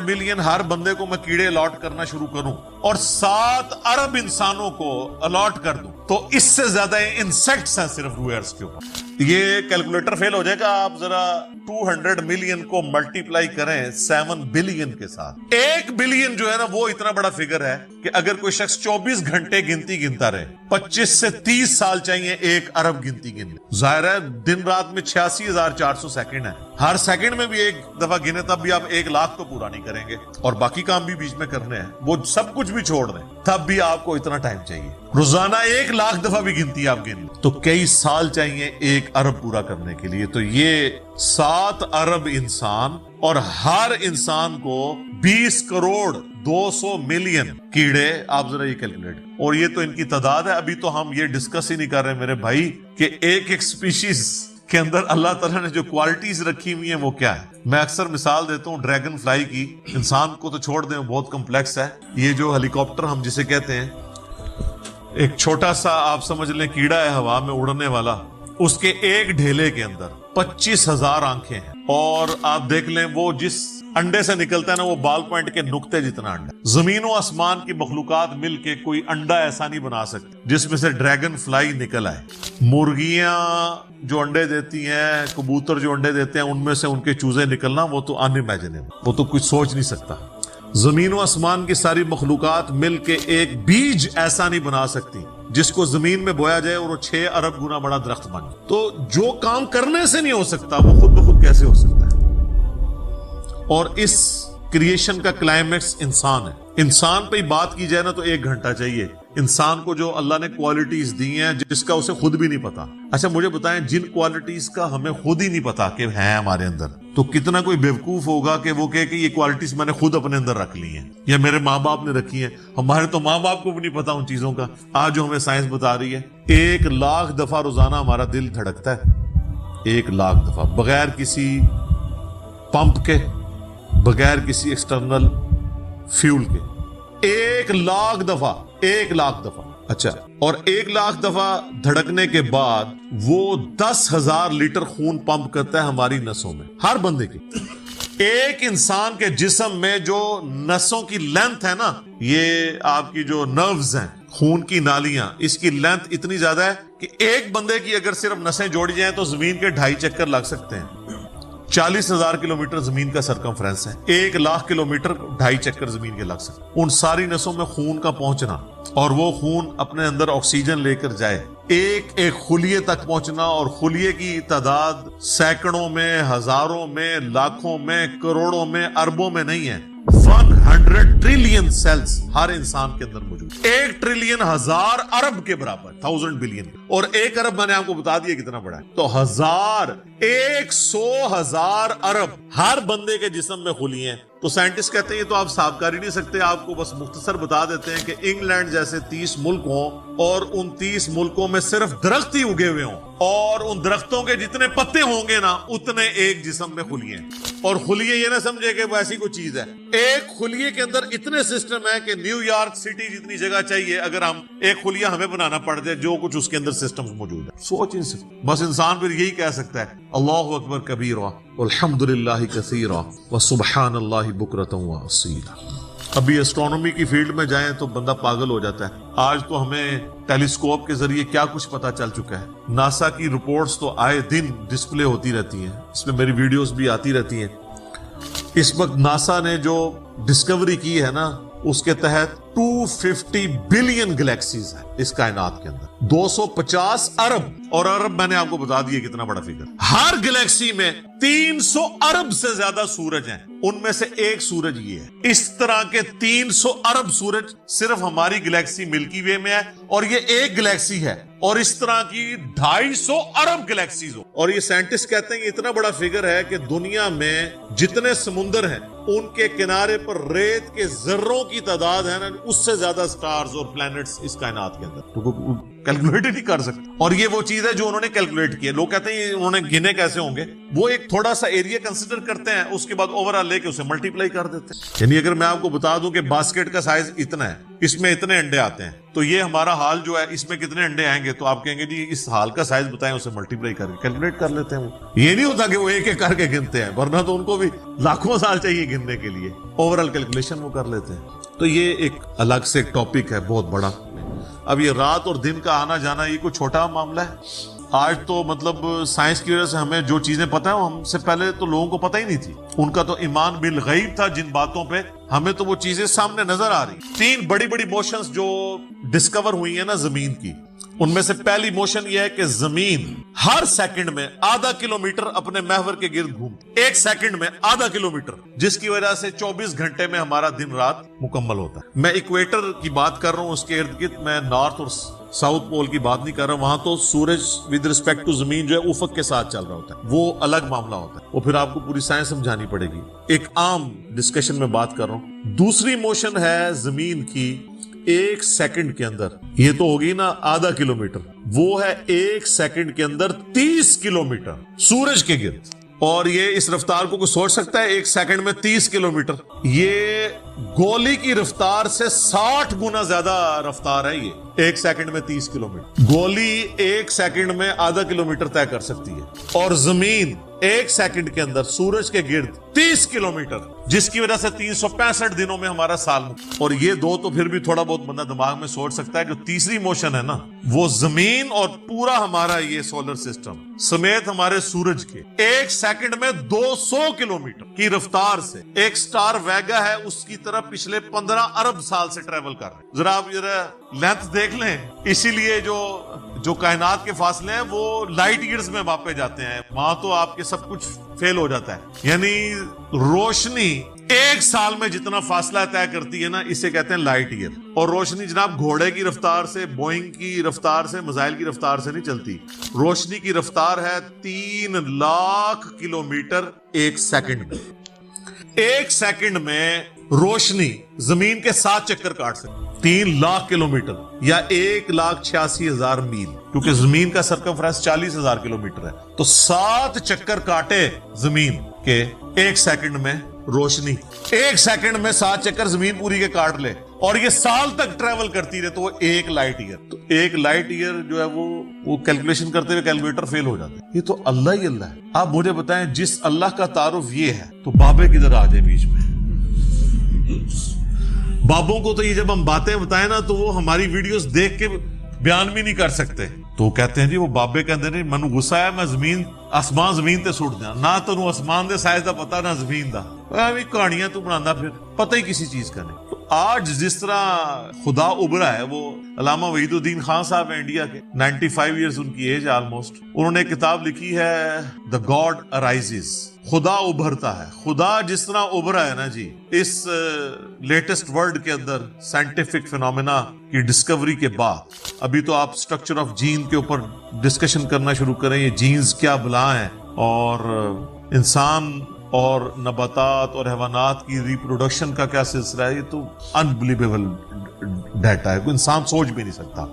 ملین ہر بندے کو میں کیڑے الاٹ کرنا شروع کروں اور 7 ارب انسانوں کو الاٹ کر دوں، تو اس سے زیادہ انسیکٹس ہیں صرف روئے ارض کے اوپر۔ یہ کیلکولیٹر فیل ہو جائے گا، آپ ذرا 200 ملین کو ملٹیپلائی کریں 7 بلین کے ساتھ۔ 1 بلین جو ہے نا وہ اتنا بڑا فگر ہے کہ اگر کوئی شخص 24 گھنٹے گنتی گنتا رہے، 25 سے 30 سال چاہیے 1 ارب گنتی گننے۔ ظاہر ہے دن رات میں 86,400 سیکنڈ ہے، ہر سیکنڈ میں بھی 1 دفعہ گنے تب بھی آپ 1 لاکھ تو پورا نہیں کریں گے، اور باقی کام بھی بیچ میں کرنے ہیں، وہ سب کچھ بھی چھوڑ دیں تب بھی آپ کو اتنا ٹائم چاہیے۔ روزانہ 1 لاکھ دفعہ بھی گنتی آپ گن تو کئی سال چاہیے 1 ارب پورا کرنے کے لیے۔ تو یہ 7 ارب انسان، اور ہر انسان کو 20 کروڑ 200 ملین کیڑے، آپ ذرا یہ کیلکولیٹ، اور یہ تو ان کی تعداد ہے۔ ابھی تو ہم یہ ڈسکس ہی نہیں کر رہے میرے بھائی کہ ایک سپیشیز کے اندر اللہ تعالیٰ نے جو کوالٹیز رکھی ہوئی ہیں وہ کیا ہے۔ میں اکثر مثال دیتا ہوں ڈریگن فلائی کی، انسان کو تو چھوڑ دیں بہت کمپلیکس ہے، یہ جو ہیلی کاپٹر ہم جسے کہتے ہیں، ایک چھوٹا سا آپ سمجھ لیں کیڑا ہے ہوا میں اڑنے والا، اس کے ایک ڈھیلے کے اندر 25,000 آنکھیں ہیں، اور آپ دیکھ لیں وہ جس انڈے سے نکلتا ہے نا وہ بال پوائنٹ کے نقطے جتنا انڈا۔ زمین و آسمان کی مخلوقات مل کے کوئی انڈا ایسا نہیں بنا سکتے جس میں سے ڈریگن فلائی نکل آئے۔ مرغیاں جو انڈے دیتی ہیں، کبوتر جو انڈے دیتے ہیں، ان میں سے ان کے چوزے نکلنا وہ تو ان امیجنیبل، وہ تو کچھ سوچ نہیں سکتا۔ زمین و آسمان کی ساری مخلوقات مل کے ایک بیج ایسا نہیں بنا سکتی جس کو زمین میں بویا جائے اور وہ 6 ارب گنا بڑا درخت بن جائے۔ تو جو کام کرنے سے نہیں ہو سکتا وہ خود بخود کیسے ہو سکتا ہے؟ اور اس کریشن کا کلائمیکس انسان ہے۔ انسان پہ ہی بات کی جائے نا تو 1 گھنٹہ چاہیے۔ انسان کو جو اللہ نے کوالٹیز دی ہیں جس کا اسے خود بھی نہیں پتا۔ اچھا مجھے بتائیں، جن کوالٹیز کا ہمیں خود ہی نہیں پتا کہ ہیں ہمارے اندر، تو کتنا کوئی بیوقوف ہوگا کہ وہ کہے کہ یہ کوالٹیز میں نے خود اپنے اندر رکھ لی ہیں یا میرے ماں باپ نے رکھی ہیں۔ ہمارے تو ماں باپ کو بھی نہیں پتا ان چیزوں کا، آج جو ہمیں سائنس بتا رہی ہے۔ 1 لاکھ دفعہ روزانہ ہمارا دل دھڑکتا ہے، 1 لاکھ دفعہ، بغیر کسی پمپ کے، بغیر کسی ایکسٹرنل فیول کے، 1 لاکھ دفعہ، 1 لاکھ دفعہ۔ اچھا، اور 1,00,000 دفعہ دھڑکنے کے بعد وہ 10,000 لیٹر خون پمپ کرتا ہے ہماری نسوں میں، ہر بندے کی۔ ایک انسان کے جسم میں جو نسوں کی لینتھ ہے نا، یہ آپ کی جو نروز ہیں، خون کی نالیاں، اس کی لینتھ اتنی زیادہ ہے کہ ایک بندے کی اگر صرف نسیں جوڑی جائیں تو زمین کے 2.5 چکر لگ سکتے ہیں۔ 40,000 کلومیٹر زمین کا سرکمفرنس ہے، 1,00,000 کلومیٹر 2.5 چکر زمین کے لگ سکتے۔ ان ساری نسوں میں خون کا پہنچنا اور وہ خون اپنے اندر آکسیجن لے کر جائے، ایک ایک خلیے تک پہنچنا، اور خلیے کی تعداد سینکڑوں میں، ہزاروں میں، لاکھوں میں، کروڑوں میں، اربوں میں نہیں ہے۔ 100 ٹریلین سیلز ہر انسان کے اندر موجود، 1 ٹریلین 1000 ارب کے برابر، 1000 بلین، اور 1 ارب میں نے آپ کو بتا دیا کتنا بڑا ہے، تو 100,000 ارب ہر بندے کے جسم میں خلیے ہیں۔ تو سائنٹسٹ کہتے ہیں یہ تو آپ صاف کر ہی نہیں سکتے، آپ کو بس مختصر بتا دیتے ہیں کہ انگلینڈ جیسے 30 ملک ہوں اور ان 30 ملکوں میں صرف درخت ہی اگے ہوئے ہوں، اور ان درختوں کے جتنے پتے ہوں گے نا اتنے ایک جسم میں خلیے ہیں۔ اور خلیے یہ نہ سمجھے کہ وہ ایسی کوئی چیز ہے، ایک خلیے کے اندر اتنے سسٹم ہے کہ نیو یارک سٹی جتنی جگہ چاہیے اگر ہم ایک خلیہ ہمیں بنانا پڑ جائے، جو کچھ اس کے اندر سسٹم موجود ہے، سوچ نہیں سکتے۔ بس انسان پھر یہی کہہ سکتا ہے اللہ اکبر کبیرا والحمد للہ کثیرا وسبحان اللہ بکرۃ واصیلا۔ ابھی اسٹرونومی کی فیلڈ میں جائیں تو بندہ پاگل ہو جاتا ہے۔ آج تو ہمیں ٹیلیسکوپ کے ذریعے کیا کچھ پتا چل چکا ہے۔ ناسا کی رپورٹس تو آئے دن ڈسپلے ہوتی رہتی ہیں، اس میں میری ویڈیوز بھی آتی رہتی ہیں۔ اس وقت ناسا نے جو ڈسکوری کی ہے نا، اس کے تحت 250 بلین گلیکسیز ہیں اس کائنات کے اندر، 250 ارب، اور ارب میں نے آپ کو بتا دیا کتنا بڑا فگر۔ ہر گلیکسی میں 300 ارب سے زیادہ سورج ہیں، ان میں سے ایک سورج یہ ہے۔ اس طرح کے 300 ارب سورج صرف ہماری گلیکسی ملکی وے میں ہے، اور یہ ایک گلیکسی ہے، اور اس طرح کی 250 ارب گلیکسیز ہو۔ اور یہ سائنٹسٹ کہتے ہیں کہ اتنا بڑا فگر ہے کہ دنیا میں جتنے سمندر ہیں ان کے کنارے پر ریت کے ذروں کی تعداد ہے نا، اس سے زیادہ سٹارز اور پلانٹس اس کائنات کے اندر، تو کیلکولیٹ ہی نہیں کر سکتے۔ اور یہ وہ چیز ہے جو انہوں نے کیلکولیٹ کی ہے۔ لوگ کہتے ہیں انہوں نے گنے کیسے ہوں گے، وہ ایک تھوڑا سا ایریا کنسیڈر کرتے ہیں، اس کے بعد اوور آل لے کے اسے ملٹیپلائی کر دیتے ہیں۔ یعنی اگر میں آپ کو بتا دوں کہ باسکٹ کا سائز اتنا ہے، اس میں اتنے انڈے آتے ہیں، تو یہ ہمارا حال جو ہے اس میں کتنے انڈے آئیں گے، تو آپ کہیں گے جی اس حال کا سائز بتائیں، اسے ملٹیپلائی کر کے کیلکولیٹ کر لیتے ہیں۔ وہ یہ نہیں ہوتا کہ وہ ایک ایک کر کے گنتے ہیں، ورنہ تو ان کو بھی لاکھوں سال چاہیے گننے کے لیے، اوور آل کیلکولیشن وہ کر لیتے ہیں۔ تو یہ ایک الگ سے ایک ٹاپک ہے بہت بڑا۔ اب یہ رات اور دن کا آنا جانا یہ کوئی چھوٹا معاملہ ہے۔ آج تو مطلب سائنس کی وجہ سے ہمیں جو چیزیں پتہ ہیں ہم سے پہلے تو لوگوں کو پتہ ہی نہیں تھی، ان کا تو ایمان بالغیب تھا جن باتوں پہ، ہمیں تو وہ چیزیں سامنے نظر آ رہی۔ 3 بڑی بڑی موشنز جو ڈسکور ہوئی ہیں نا زمین کی، ان میں سے پہلی موشن یہ ہے کہ زمین ہر سیکنڈ میں آدھا کلومیٹر اپنے محور کے گرد گھومتی، ایک سیکنڈ میں آدھا کلومیٹر، جس کی وجہ سے 24 گھنٹے میں ہمارا دن رات مکمل ہوتا ہے۔ میں ایکویٹر کی بات کر رہا ہوں، اس کے ارد گرد، میں نارتھ اور ساؤتھ پول کی بات نہیں کر رہا ہوں، وہاں تو سورج ود ریسپیکٹ ٹو زمین جو ہے افق کے ساتھ چل رہا ہوتا ہے، وہ الگ معاملہ ہوتا ہے، وہ پھر آپ کو پوری سائنس سمجھانی پڑے گی۔ ایک عام ڈسکشن میں بات کر رہا ہوں۔ دوسری موشن ہے زمین کی 1 سیکنڈ کے اندر، یہ تو ہوگی نا آدھا کلومیٹر، وہ ہے 1 سیکنڈ کے اندر 30 کلومیٹر سورج کے گرد، اور یہ اس رفتار کو کوئی سوچ سکتا ہے 1 سیکنڈ میں 30 کلومیٹر؟ یہ گولی کی رفتار سے 60 گنا زیادہ رفتار ہے یہ، 1 سیکنڈ میں 30 کلومیٹر۔ گولی 1 سیکنڈ میں آدھا کلومیٹر طے کر سکتی ہے، اور زمین 1 سیکنڈ کے اندر سورج کے گرد 30 کلومیٹر، جس کی وجہ سے 365 دنوں میں ہمارا سال اور یہ دو تو پھر بھی تھوڑا بہت بندہ دماغ میں سوچ سکتا ہے۔ جو تیسری موشن ہے نا، وہ زمین اور پورا ہمارا یہ سولر سسٹم سمیت ہمارے سورج کے 1 سیکنڈ میں 200 کلومیٹر کی رفتار سے ایک سٹار ویگا ہے اس کی طرف پچھلے 15 ارب سال سے ٹریول کر رہے ہیں۔ ذرا آپ لینتھ دیکھ لیں، اسی لیے جو کائنات کے فاصلے ہیں وہ لائٹ ایئرز میں ماپے جاتے ہیں، وہاں تو آپ کے سب کچھ فیل ہو جاتا ہے۔ یعنی روشنی 1 سال میں جتنا فاصلہ طے کرتی ہے نا، اسے کہتے ہیں لائٹ ایئر۔ اور روشنی جناب گھوڑے کی رفتار سے، بوئنگ کی رفتار سے، میزائل کی رفتار سے نہیں چلتی، روشنی کی رفتار ہے 3 لاکھ کلومیٹر 1 سیکنڈ میں۔ 1 سیکنڈ میں روشنی زمین کے 7 چکر کاٹ سکتی، 3 لاکھ کلومیٹر یا 1,86,000 میل، کیونکہ زمین کا سرکمفرنس 40,000 کلومیٹر ہے، تو 7 چکر کاٹے زمین کے 1 سیکنڈ میں روشنی 1 سیکنڈ میں 7 چکر زمین پوری کے کاٹ لے اور یہ سال تک ٹریول کرتی رہے تو وہ 1 لائٹ ایئر، تو 1 لائٹ ایئر جو ہے وہ کیلکولیشن کرتے ہوئے کیلکولیٹر فیل ہو جاتا ہے. یہ تو اللہ ہی اللہ ہے. آپ مجھے بتائیں جس اللہ کا تعارف یہ ہے تو بابے کدھر آ جائے بیچ میں؟ بابوں کو تو یہ جب ہم باتیں بتائیں نا تو وہ ہماری ویڈیوز دیکھ کے بیان بھی نہیں کر سکتے. تو وہ کہتے ہیں جی وہ بابے کہتے ہیں مینوں غصہ ہے میں آسمان زمین تے سٹ دیا نہ تینوں آسمان دے سائز دا پتا نہ زمین دا، ایویں کہانیاں تو بنانا پھر پتہ ہی کسی چیز کا نہیں. تو آج جس طرح خدا ابھرا ہے، وہ علامہ وحید الدین خان صاحب ہیں انڈیا کے، 95 ایئرز ان کی ایج آلموسٹ. انہوں نے ایک کتاب لکھی ہے دا گاڈ ارائزز، خدا ابھرتا ہے. خدا جس طرح ابھرا ہے نا جی اس لیٹسٹ ورلڈ کے اندر سائنٹیفک فینومینا کی ڈسکوری کے بعد، ابھی تو آپ سٹرکچر آف جین کے اوپر ڈسکشن کرنا شروع کریں، یہ جینز کیا بلا ہیں اور انسان اور نباتات اور حیوانات کی ریپروڈکشن کا کیا سلسلہ ہے. یہ تو انبلیویبل ڈیٹا ہے، کوئی انسان سوچ بھی نہیں سکتا.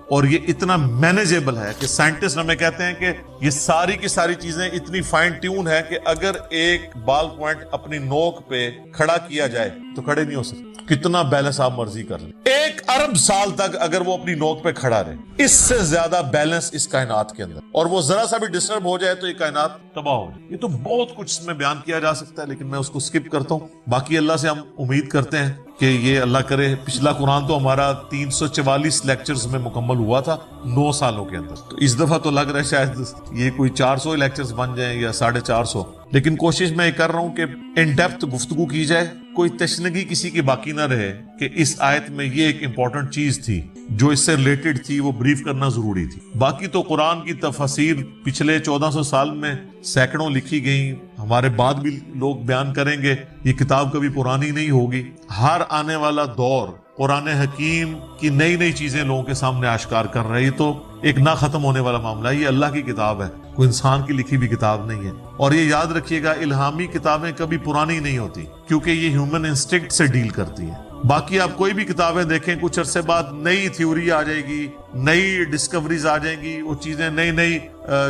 اور یہ اتنا مینیجیبل ہے کہ سائنٹسٹ ہمیں کہتے ہیں کہ یہ ساری کی ساری چیزیں اتنی فائن ٹیون ہے کہ اگر ایک بال پوائنٹ اپنی نوک پہ کھڑا کیا جائے تو کھڑے نہیں ہو سکتے. کتنا بیلنس آپ مرضی کر لیں، 1 ارب سال تک اگر وہ اپنی نوک پہ کھڑا رہے، اس سے زیادہ بیلنس اس کائنات کے اندر، اور وہ ذرا سا بھی ڈسٹرب ہو جائے تو یہ کائنات تباہ ہو جائے. یہ تو بہت کچھ اس میں بیان کیا جا سکتا ہے لیکن میں اس کو سکپ کرتا ہوں. باقی اللہ سے ہم امید کرتے ہیں کہ یہ اللہ کرے. پچھلا قرآن تو ہمارا 344 لیکچرز میں مکمل ہوا تھا 9 سالوں کے اندر، تو اس دفعہ تو لگ رہا ہے شاید یہ کوئی 400 لیکچرز بن جائیں یا 450. لیکن کوشش میں یہ کر رہا ہوں کہ ان ڈیپتھ گفتگو کی جائے، کوئی تشنگی کسی کی باقی نہ رہے کہ اس آیت میں یہ ایک امپورٹنٹ چیز تھی جو اس سے ریلیٹڈ تھی، وہ بریف کرنا ضروری تھی. باقی تو قرآن کی تفاسیر پچھلے 1400 سال میں سینکڑوں لکھی گئیں، ہمارے بعد بھی لوگ بیان کریں گے. یہ کتاب کبھی پرانی نہیں ہوگی. ہر آنے والا دور قرآن حکیم کی نئی نئی چیزیں لوگوں کے سامنے آشکار کر رہی ہے. تو ایک نہ ختم ہونے والا معاملہ ہے. یہ اللہ کی کتاب ہے، کوئی انسان کی لکھی ہوئی کتاب نہیں ہے. اور یہ یاد رکھیے گا الہامی کتابیں کبھی پرانی نہیں ہوتی کیونکہ یہ ہیومن انسٹنکٹ سے ڈیل کرتی ہیں. باقی آپ کوئی بھی کتابیں دیکھیں، کچھ عرصے بعد نئی تھیوری آ جائے گی، نئی ڈسکوریز آ جائیں گی، وہ چیزیں نئی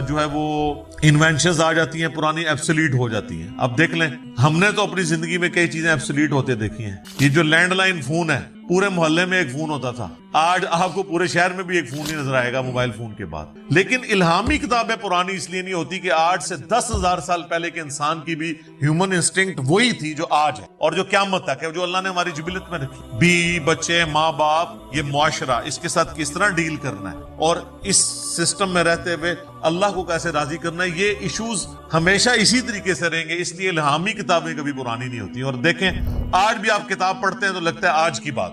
جو ہے وہ انوینشنز آ جاتی ہیں، پرانی ایبسولیٹ ہو جاتی ہیں. اب دیکھ لیں ہم نے تو اپنی زندگی میں کئی چیزیں ایبسولیٹ ہوتے دیکھی ہیں. یہ جو لینڈ لائن فون ہے، پورے محلے میں ایک فون ہوتا تھا، آج آپ کو پورے شہر میں بھی ایک فون ہی نظر آئے گا موبائل فون کے بعد. لیکن الہامی کتابیں پرانی اس لیے نہیں ہوتی کہ آج سے 10,000 سال پہلے کے انسان کی بھی ہیومن انسٹنکٹ وہی تھی جو آج ہے اور جو قیامت تک ہے، جو اللہ نے ہماری جبلت میں رکھی. بیوی بچے ماں باپ، یہ معاشرہ، اس کے ساتھ کس طرح ڈیل کرنا ہے اور اس سسٹم میں رہتے ہوئے اللہ کو کیسے راضی کرنا ہے، یہ ایشوز ہمیشہ اسی طریقے سے رہیں گے. اس لیے الہامی کتابیں کبھی پرانی نہیں ہوتی. اور دیکھیں آج بھی آپ کتاب پڑھتے ہیں تو لگتا ہے آج کی بات.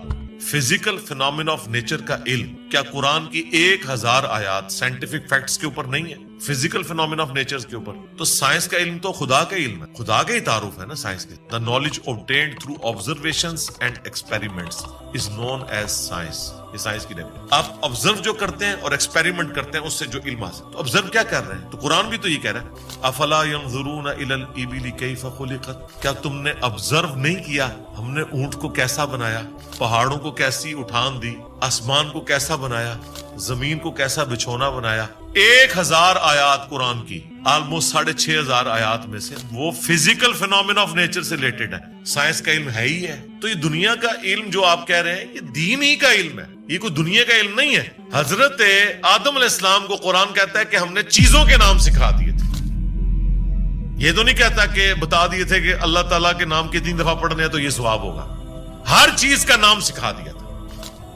فزیکل فینومینا آف نیچر کا علم کیا قرآن کی 1000 آیات سائنٹیفک فیکٹس کے اوپر نہیں ہے؟ فزیکل فینومینا آف نیچر کے اوپر تو سائنس کا علم تو خدا کا علم ہے، خدا کا ہی تعارف ہے نا سائنس کے. The knowledge obtained through observations and experiments is known as science. یہ سائنس کی ڈیفینیشن. آپ آبزرو جو کرتے ہیں اور ایکسپیریمنٹ کرتے ہیں اس سے جو علم حاصل. تو آبزرو کیا کر رہے ہیں؟ تو قرآن بھی تو یہ کہہ رہا ہے افلا ينظرون الى الابل كيف خلقت. کیا تم نے آبزرو نہیں کیا ہم نے اونٹ کو کیسا بنایا، پہاڑوں کو کیسی اٹھان دی، آسمان کو کیسا بنایا، زمین کو کیسا بچھونا بنایا. 1000 آیات قرآن کی آلموسٹ 6500 آیات میں سے وہ فزیکل فینومینا آف نیچر سے ریلیٹڈ ہے. سائنس کا علم ہے ہی ہے. تو یہ دنیا کا علم جو آپ کہہ رہے ہیں یہ دین ہی کا علم ہے، یہ کوئی دنیا کا علم نہیں ہے. حضرت آدم علیہ السلام کو قرآن کہتا ہے کہ ہم نے چیزوں کے نام سکھا دیے تھے. یہ تو نہیں کہتا کہ بتا دیے تھے کہ اللہ تعالیٰ کے نام کے 3 دفعہ پڑھنے ہیں تو یہ ثواب ہوگا. ہر چیز کا نام سکھا دیا تھا.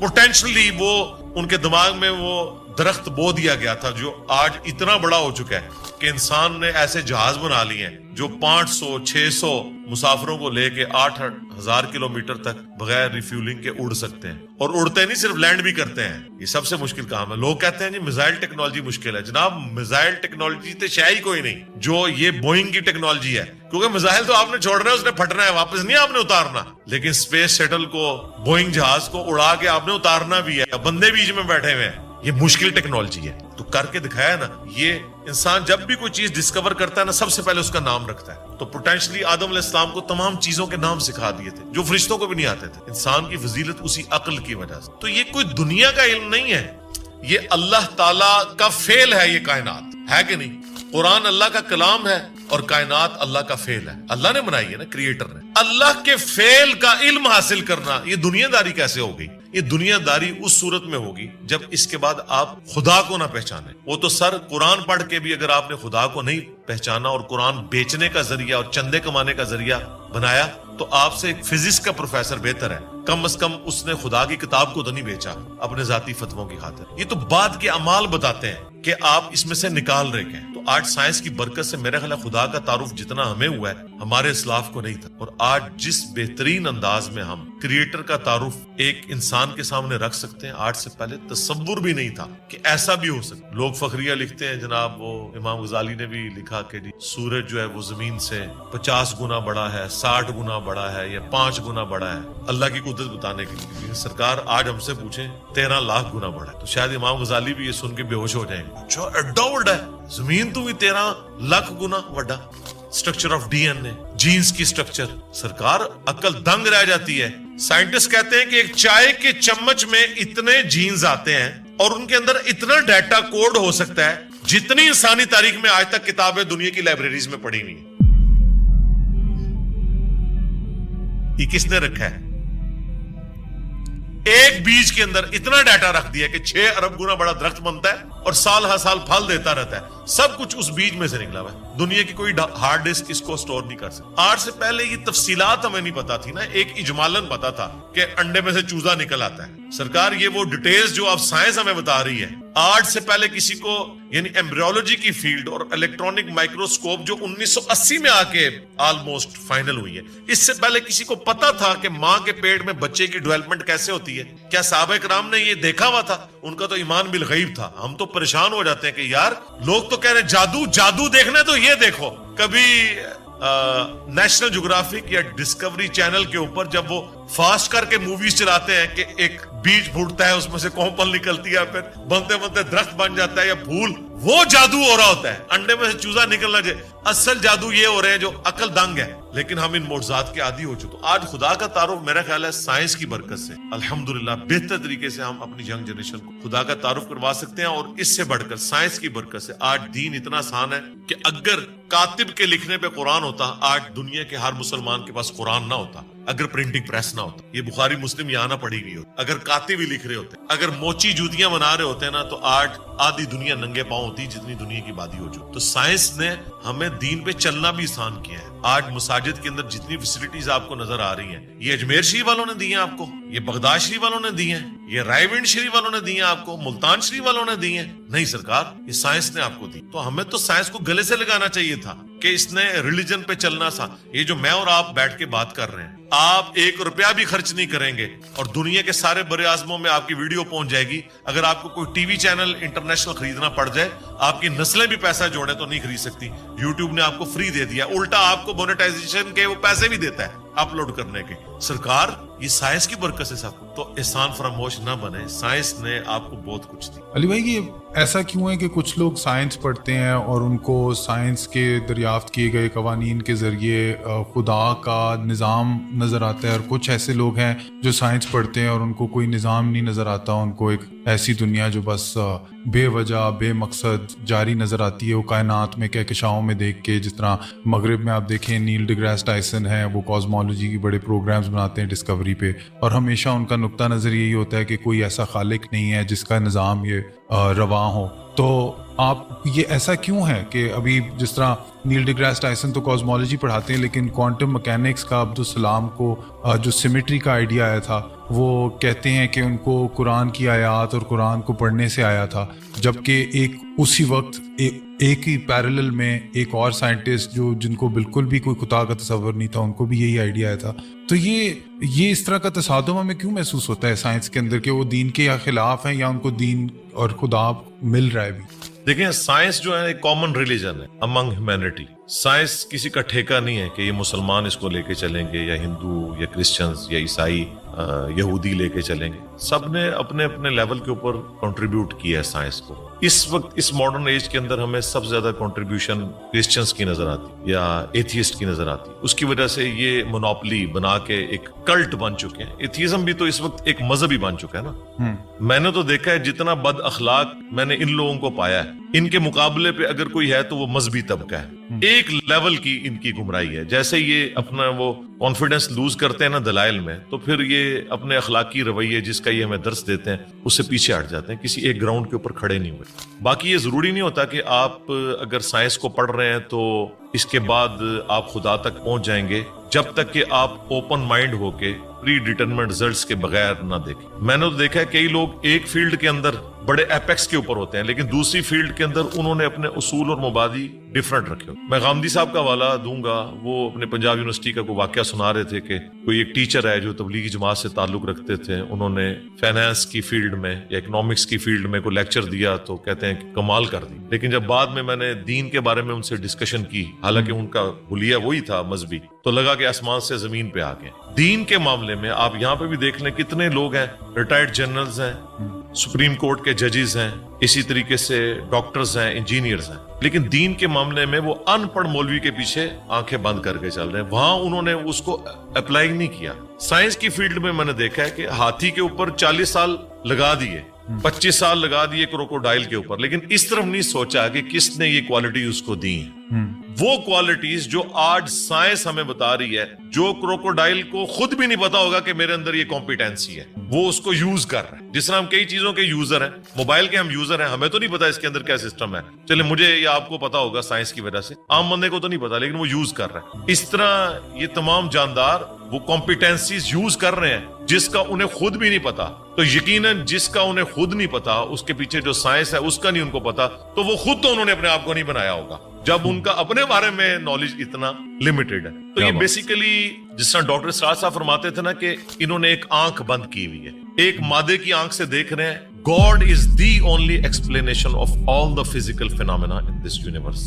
پوٹینشلی وہ ان کے دماغ میں وہ درخت بو دیا گیا تھا جو آج اتنا بڑا ہو چکا ہے کہ انسان نے ایسے جہاز بنا لیے ہیں جو 500-600 مسافروں کو لے کے 8,000 کلومیٹر تک بغیر ریفیولنگ کے اڑ سکتے ہیں. اور اڑتے نہیں صرف لینڈ بھی کرتے ہیں. یہ سب سے مشکل کام ہے. لوگ کہتے ہیں جی میزائل ٹیکنالوجی مشکل ہے. جناب میزائل ٹیکنالوجی تو شاید ہی کوئی نہیں جو یہ بوئنگ کی ٹیکنالوجی ہے، کیونکہ میزائل تو آپ نے چھوڑنا ہے، اس نے پھٹنا ہے، واپس نہیں آپ نے اتارنا. لیکن اسپیس شٹل کو، بوئنگ جہاز کو اڑا کے آپ نے اتارنا بھی ہے، بندے بیچ میں بیٹھے ہوئے ہیں. یہ مشکل ٹیکنالوجی ہے. تو کر کے دکھایا نا. یہ انسان جب بھی کوئی چیز ڈسکور کرتا ہے نا سب سے پہلے اس کا نام رکھتا ہے. تو پوٹینشلی آدم علیہ السلام کو تمام چیزوں کے نام سکھا دیے تھے جو فرشتوں کو بھی نہیں آتے تھے. انسان کی فضیلت اسی عقل کی وجہ سے. تو یہ کوئی دنیا کا علم نہیں ہے، یہ اللہ تعالی کا فعل ہے. یہ کائنات ہے کہ نہیں؟ قرآن اللہ کا کلام ہے اور کائنات اللہ کا فعل ہے. اللہ نے بنائی ہے نا, کریٹر نے. اللہ کے فعل کا علم حاصل کرنا, یہ دنیا داری کیسے ہو گئی؟ یہ دنیا داری اس صورت میں ہوگی جب اس کے بعد آپ خدا کو نہ پہچانے. وہ تو سر قرآن پڑھ کے بھی اگر آپ نے خدا کو نہیں پہچانا اور قرآن بیچنے کا ذریعہ اور چندے کمانے کا ذریعہ بنایا تو آپ سے ایک فزکس کا پروفیسر بہتر ہے. کم از کم اس نے خدا کی کتاب کو تو نہیں بیچا اپنے ذاتی فتووں کی خاطر. یہ تو بعد کے اعمال بتاتے ہیں کہ آپ اس میں سے نکال رہے ہیں. تو آج سائنس کی برکت سے میرے خیال خدا کا تعارف جتنا ہمیں ہوا ہے ہمارے اسلاف کو نہیں تھا. اور آج جس بہترین انداز میں ہم کریٹر کا تعارف ایک انسان کے سامنے رکھ سکتے ہیں, آج سے پہلے تصور بھی نہیں تھا کہ ایسا بھی ہو سکتا. لوگ فخریہ لکھتے ہیں جناب, وہ امام غزالی نے بھی لکھا کہ سورج جو ہے وہ زمین سے 50 گنا بڑا ہے, 60 گنا بڑا ہے یا 5 گنا بڑا ہے. اللہ کی قدرت بتانے کے لیے سرکار آج ہم سے پوچھیں 13 لاکھ گنا بڑا ہے تو شاید امام غزالی بھی یہ سن کے بے ہوش ہو جائیں گے. جو ایڈا بڑا ہے زمین تو بھی 13 لاکھ گنا بڑا. Structure of D N A, genes کی اسٹرکچر, سرکار عقل دنگ رہ جاتی ہے. سائنٹسٹ کہتے ہیں کہ ایک چائے کے چمچ میں اتنے جینز آتے ہیں اور ان کے اندر اتنا ڈیٹا کوڈ ہو سکتا ہے جتنی انسانی تاریخ میں آج تک کتابیں دنیا کی لائبریریز میں پڑھی ہوئی ہیں. یہ کس نے رکھا ہے؟ ایک بیج کے اندر اتنا ڈیٹا رکھ دیا کہ 6 ارب گنا بڑا درخت بنتا ہے اور سال ہر سال پھل دیتا رہتا ہے. سب کچھ اس بیج میں سے نکلا ہوا ہے. دنیا کی کوئی ہارڈ ڈسک اس کو سٹور نہیں کر سکتا. آج سے پہلے یہ تفصیلات ہمیں نہیں پتا تھی نا, ایک اجمالاً پتا تھا کہ انڈے میں سے چوزا نکل آتا ہے. سرکار یہ وہ ڈیٹیلز جو اب سائنس ہمیں بتا رہی ہے, آج سے پہلے کسی کو یعنی ایمبریولوجی کی فیلڈ اور الیکٹرانک مائکروسکوپ جو 1980 میں آ کے آلموسٹ فائنل ہوئی ہے, اس سے پہلے کسی کو پتا تھا کہ ماں کے پیٹ میں بچے کی ڈیولپمنٹ کیسے ہوتی ہے؟ کیا صحابہ کرام نے یہ دیکھا ہوا تھا؟ ان کا تو ایمان بالغیب تھا. ہم تو پریشان ہو جاتے ہیں کہ یار لوگ تو کہہ رہے ہیں جادو دیکھنا ہے تو یہ دیکھو. کبھی نیشنل جغرافک یا ڈسکوری چینل کے اوپر جب وہ فاسٹ کر کے موویز چلاتے ہیں کہ ایک بیج پھوٹتا ہے, اس میں سے کومپل نکلتی ہے, پھر بنتے بنتے درخت بن جاتا ہے یا پھول, وہ جادو ہو رہا ہوتا ہے. انڈے میں سے چوزا نکلنا چاہیے. اصل جادو یہ ہو رہے ہیں جو عقل دنگ ہے, لیکن ہم ان معجزات کے عادی ہو چکے. آج خدا کا تعارف میرا خیال ہے سائنس کی برکت سے الحمدللہ بہتر طریقے سے ہم اپنی ینگ جنریشن کو خدا کا تعارف کروا سکتے ہیں. اور اس سے بڑھ کر سائنس کی برکت سے آج دین اتنا آسان ہے کہ اگر کاتب کے لکھنے پہ قرآن ہوتا, آج دنیا کے ہر مسلمان کے پاس قرآن نہ ہوتا. اگر پرنٹنگ پریس نہ ہوتا, یہ بخاری مسلم یہاں نہ پڑھی ہوئی ہوتی. اگر کاتب ہی لکھ رہے ہوتے, اگر موچی جوتیاں بنا رہے ہوتے نا, تو آج آدھی دنیا ننگے پاؤں ہوتی جتنی دنیا کی بادی ہو چکی. تو سائنس نے ہمیں دین پہ چلنا بھی آسان کیا ہے. آج مساجد کے اندر جتنی فیسلٹیز آپ کو نظر آ رہی ہیں, یہ اجمیر شریف والوں نے دی ہیں آپ کو, یہ بغداد شریف والوں نے دی ہیں, یہ رائے ونڈ شریف والوں نے دی ہیں آپ کو, ملتان شریف والوں نے دی ہیں. نہیں سرکار, یہ سائنس نے آپ کو دی. تو ہمیں تو سائنس کو گلے سے لگانا چاہیے تھا کہ اس نے ریلیجن پہ چلنا تھا. یہ جو میں اور آپ بیٹھ کے بات کر رہے ہیں, آپ 1 روپیہ بھی خرچ نہیں کریں گے اور دنیا کے سارے بڑے اعظموں میں آپ کی ویڈیو پہنچ جائے گی. اگر آپ کو کوئی ٹی وی چینل انٹرنیشنل خریدنا پڑ جائے, آپ کی نسلیں بھی پیسہ جوڑیں تو نہیں خرید سکتی. یوٹیوب نے آپ کو فری دے دیا, الٹا آپ کو مونیٹائزیشن کے وہ پیسے بھی دیتا ہے اپلوڈ کرنے کے. سرکار یہ سائنس کی برکت سے سب. تو احسان فراموش نہ بنے, سائنس نے آپ کو بہت کچھ دی. علی بھائی, یہ ایسا کیوں ہے کہ کچھ لوگ سائنس پڑھتے ہیں اور ان کو سائنس کے دریافت کیے گئے قوانین کے ذریعے خدا کا نظام نظر آتا ہے, اور کچھ ایسے لوگ ہیں جو سائنس پڑھتے ہیں اور ان کو کوئی نظام نہیں نظر آتا, ان کو ایک ایسی دنیا جو بس بے وجہ بے مقصد جاری نظر آتی ہے. وہ کائنات میں کہکشاؤں میں دیکھ کے, جس طرح مغرب میں آپ دیکھیں نیل ڈی گریس ٹائسن ہیں, وہ کاسمولوجی کے بڑے پروگرامز بناتے ہیں ڈسکوری پہ, اور ہمیشہ ان کا نقطہ نظر یہی ہوتا ہے کہ کوئی ایسا خالق نہیں ہے جس کا نظام یہ رواں ہو. تو آپ یہ ایسا کیوں ہے کہ ابھی جس طرح نیل ڈی گریس ٹائسن تو کاسمولوجی پڑھاتے ہیں, لیکن کوانٹم مکینکس کا عبدالسلام کو جو سیمیٹری کا آئیڈیا آیا تھا, وہ کہتے ہیں کہ ان کو قرآن کی آیات اور قرآن کو پڑھنے سے آیا تھا, جبکہ ایک اسی وقت ایک ہی پیرلل میں ایک اور سائنٹسٹ جن کو بالکل بھی کوئی خدا کا تصور نہیں تھا, ان کو بھی یہی آئیڈیا آیا تھا. تو یہ اس طرح کا تصادم ہمیں کیوں محسوس ہوتا ہے سائنس کے اندر کہ وہ دین کے خلاف ہیں یا ان کو دین اور خدا مل رہا ہے بھی؟ دیکھیں, سائنس جو ہے ایک کامن ریلیجن ہے امنگ ہیومینٹی. سائنس کسی کا ٹھیکہ نہیں ہے کہ یہ مسلمان اس کو لے کے چلیں گے یا ہندو یا کرسچنز یا عیسائی یہودی لے کے چلیں گے. سب نے اپنے اپنے لیول کے اوپر کنٹریبیوٹ کیا ہے سائنس کو. اس وقت اس ماڈرن ایج کے اندر ہمیں سب سے زیادہ کنٹریبیوشن کرسچنس کی نظر آتی یا ایتھیسٹ کی نظر آتی. اس کی وجہ سے یہ مونوپلی بنا کے ایک کلٹ بن چکے ہیں. ایتھیزم بھی تو اس وقت ایک مذہبی بن چکا ہے نا. میں نے تو دیکھا ہے جتنا بد اخلاق میں نے ان لوگوں کو پایا ہے, ان کے مقابلے پہ اگر کوئی ہے تو وہ مذہبی طبقہ ہے. ایک لیول کی ان کی گمراہی ہے. جیسے یہ اپنا وہ کانفیڈنس لوز کرتے ہیں نا دلائل میں, تو پھر یہ اپنے اخلاقی رویے جس کا یہ ہمیں درس دیتے ہیں اس سے پیچھے ہٹ جاتے ہیں, کسی ایک گراؤنڈ کے اوپر کھڑے نہیں ہوئے. باقی یہ ضروری نہیں ہوتا کہ آپ اگر سائنس کو پڑھ رہے ہیں تو اس کے بعد آپ خدا تک پہنچ جائیں گے, جب تک کہ آپ اوپن مائنڈ ہو کے پری ڈیٹرمنٹ رزلٹس کے بغیر نہ دیکھیں. میں نے تو دیکھا ہے کئی لوگ ایک فیلڈ کے اندر بڑے ایپیکس کے اوپر ہوتے ہیں, لیکن دوسری فیلڈ کے اندر انہوں نے اپنے اصول اور مبادی ڈیفرنٹ رکھے. میں غامدی صاحب کا حوالہ دوں گا, وہ اپنے پنجاب یونیورسٹی کا کوئی واقعہ سنا رہے تھے کہ کوئی ایک ٹیچر ہے جو تبلیغی جماعت سے تعلق رکھتے تھے, انہوں نے فائنانس کی فیلڈ میں یا اکنامکس کی فیلڈ میں کوئی لیکچر دیا تو کہتے ہیں کہ کمال کر دی. لیکن جب بعد میں نے دین کے بارے میں ان سے ڈسکشن کی, حالانکہ ان کا حلیہ وہی تھا مذہبی, تو لگا کہ آسمان سے زمین پہ آ گئے. دین کے معاملے میں آپ یہاں پہ بھی دیکھ لیں کتنے لوگ ہیں, ریٹائرڈ جنرلز ہیں, سپریم کورٹ کے ججز ہیں, اسی طریقے سے ڈاکٹرز ہیں, انجینئرز ہیں, لیکن دین کے معاملے میں وہ ان پڑھ مولوی کے پیچھے آنکھیں بند کر کے چل رہے ہیں. وہاں انہوں نے اس کو اپلائی نہیں کیا. سائنس کی فیلڈ میں نے دیکھا ہے کہ ہاتھی کے اوپر 40 سال لگا دیے, 25 سال لگا دیے کروکوڈائل کے اوپر, لیکن اس طرف نہیں سوچا کہ کس نے یہ کوالٹی اس کو دی ہیں. وہ کوالٹیز جو آج سائنس ہمیں بتا رہی ہے, جو کروکوڈائل کو خود بھی نہیں پتا ہوگا کہ میرے اندر یہ کمپیٹنسی ہے, وہ اس کو یوز کر رہا ہے. جس طرح ہم کئی چیزوں کے یوزر ہیں, موبائل کے ہم یوزر ہیں, ہمیں تو نہیں پتا اس کے اندر کیا سسٹم ہے, چلے مجھے یا آپ کو پتا ہوگا سائنس کی وجہ سے, عام بندے کو تو نہیں پتا, لیکن وہ یوز کر رہا ہے. اس طرح یہ تمام جاندار وہ کمپیٹنسیز یوز کر رہے ہیں جس کا انہیں خود بھی نہیں پتا. تو یقیناً جس کا انہیں خود نہیں پتا, اس کے پیچھے جو سائنس ہے اس کا نہیں ان کو پتا, تو وہ خود تو انہوں نے اپنے آپ کو نہیں بنایا ہوگا جب ان کا اپنے بارے میں نالج اتنا لمیٹڈ ہے. تو یہ بیسیکلی جس طرح ڈاکٹر اسرار صاحب فرماتے تھے نا کہ انہوں نے ایک آنکھ بند کی ہوئی ہے, ایک مادے کی آنکھ سے دیکھ رہے ہیں. God is the only explanation of all the physical phenomena in this universe.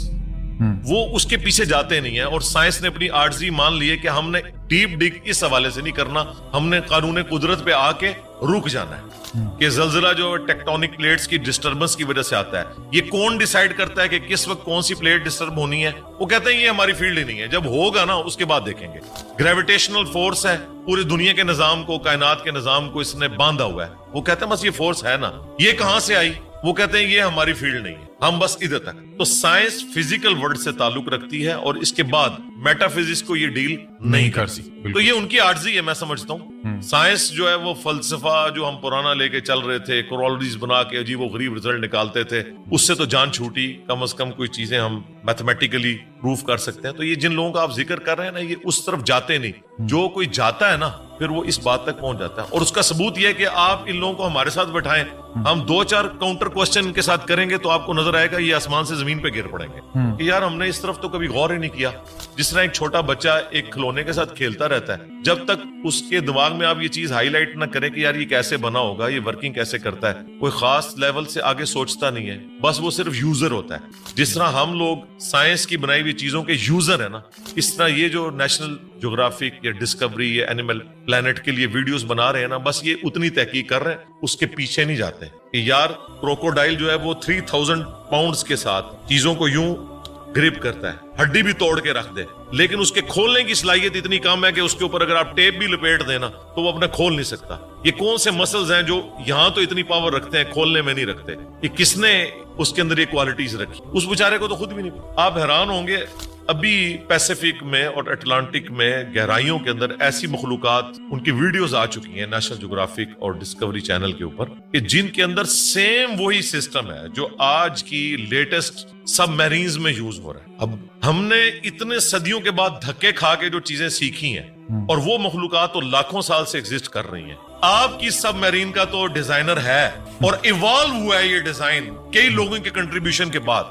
وہ اس کے پیچھے جاتے نہیں ہیں, اور سائنس نے اپنی عاجزی مان لی ہے کہ ہم نے ڈیپ ڈگ اس حوالے سے نہیں کرنا, ہم نے قانون قدرت پہ آ کے رک جانا ہے کہ زلزلہ جو ٹیکٹونک پلیٹس کی ڈسٹربنس کی وجہ سے آتا ہے, یہ کون ڈیسائیڈ کرتا ہے کہ کس وقت کون سی پلیٹ ڈسٹرب ہونی ہے؟ وہ کہتے ہیں یہ ہماری فیلڈ ہی نہیں ہے, جب ہوگا نا اس کے بعد دیکھیں گے. گریویٹیشنل فورس ہے, پوری دنیا کے نظام کو, کائنات کے نظام کو اس نے باندھا ہوا ہے. وہ کہتے ہیں بس یہ فورس ہے نا, یہ کہاں سے آئی؟ وہ کہتے ہیں یہ ہماری فیلڈ نہیں ہے, ہم بس ادھر تک. تو سائنس فزیکل ورلڈ سے تعلق رکھتی ہے, اور اس کے بعد میٹا فزکس کو یہ ڈیل نہیں کرتی. تو یہ ان کی عاجزی ہے, میں سمجھتا ہوں. سائنس جو ہے وہ فلسفہ جو ہم پرانا لے کے چل رہے تھے, کورولریز بنا کے عجیب و غریب رزلٹ نکالتے تھے, اس سے تو جان چھوٹی. کم از کم کوئی چیزیں ہم میتھمیٹیکلی پروف کر سکتے ہیں. تو یہ جن لوگوں کا آپ ذکر کر رہے ہیں نا, یہ اس طرف جاتے نہیں. جو کوئی جاتا ہے نا پھر وہ اس بات تک پہنچ جاتا ہے. اور اس کا ثبوت یہ ہے کہ آپ ان لوگوں کو ہمارے ساتھ بٹھائیں, ہم 2-4 کاؤنٹر کوسچن ان کے ساتھ کریں گے تو آپ کو نظر آئے گا یہ آسمان سے زمین پہ گر پڑیں گے کہ یار ہم نے اس طرف تو کبھی غور ہی نہیں کیا. جس طرح ایک چھوٹا بچہ ایک کھلونے کے ساتھ کھیلتا رہتا ہے, جب تک اس کے دماغ میں آپ یہ چیز ہائی لائٹ نہ کریں کہ یار یہ کیسے بنا ہوگا, یہ ورکنگ کیسے کرتا ہے, کوئی خاص لیول سے آگے سوچتا نہیں ہے, بس وہ صرف یوزر ہوتا ہے. جس طرح ہم لوگ سائنس کی بنائی ہوئی چیزوں کے یوزر ہیں نا, اس طرح یہ جو نیشنل جغرافک یا ڈسکوری یا اینیمل پلانٹ کے لیے ویڈیوز بنا رہے ہیں نا, بس یہ اتنی تحقیق کر رہے ہیں, اس کے پیچھے نہیں جاتے کہ یار کروکوڈائل جو ہے وہ 3000 پاؤنڈز کے ساتھ چیزوں کو یوں گرپ کرتا ہے, ہڈی بھی توڑ کے رکھ دے, لیکن اس کے کھولنے کی صلاحیت اتنی کم ہے کہ اس کے اوپر اگر آپ ٹیپ بھی لپیٹ دینا تو وہ اپنا کھول نہیں سکتا. یہ کون سے مسلز ہیں جو یہاں تو اتنی پاور رکھتے ہیں, کھولنے میں نہیں رکھتے؟ یہ کس نے اس کے اندر یہ کوالٹیز رکھی؟ اس بیچارے کو تو خود بھی نہیں. آپ حیران ہوں گے, ابھی پیسیفک میں اور اٹلانٹک میں گہرائیوں کے اندر ایسی مخلوقات, ان کی ویڈیوز آ چکی ہیں نیشنل جغرافک اور ڈسکوری چینل کے اوپر, کہ جن کے اندر سیم وہی سسٹم ہے جو آج کی لیٹسٹ سب میرینز میں یوز ہو رہا ہے. اب ہم نے اتنے صدیوں کے بعد دھکے کھا کے جو چیزیں سیکھی ہیں, اور وہ مخلوقات تو لاکھوں سال سے ایگزسٹ کر رہی ہیں. آپ کی سب میرین کا تو ڈیزائنر ہے, اور ایوالو ہوا ہے یہ ڈیزائن کئی لوگوں کے کنٹریبیوشن کے بعد,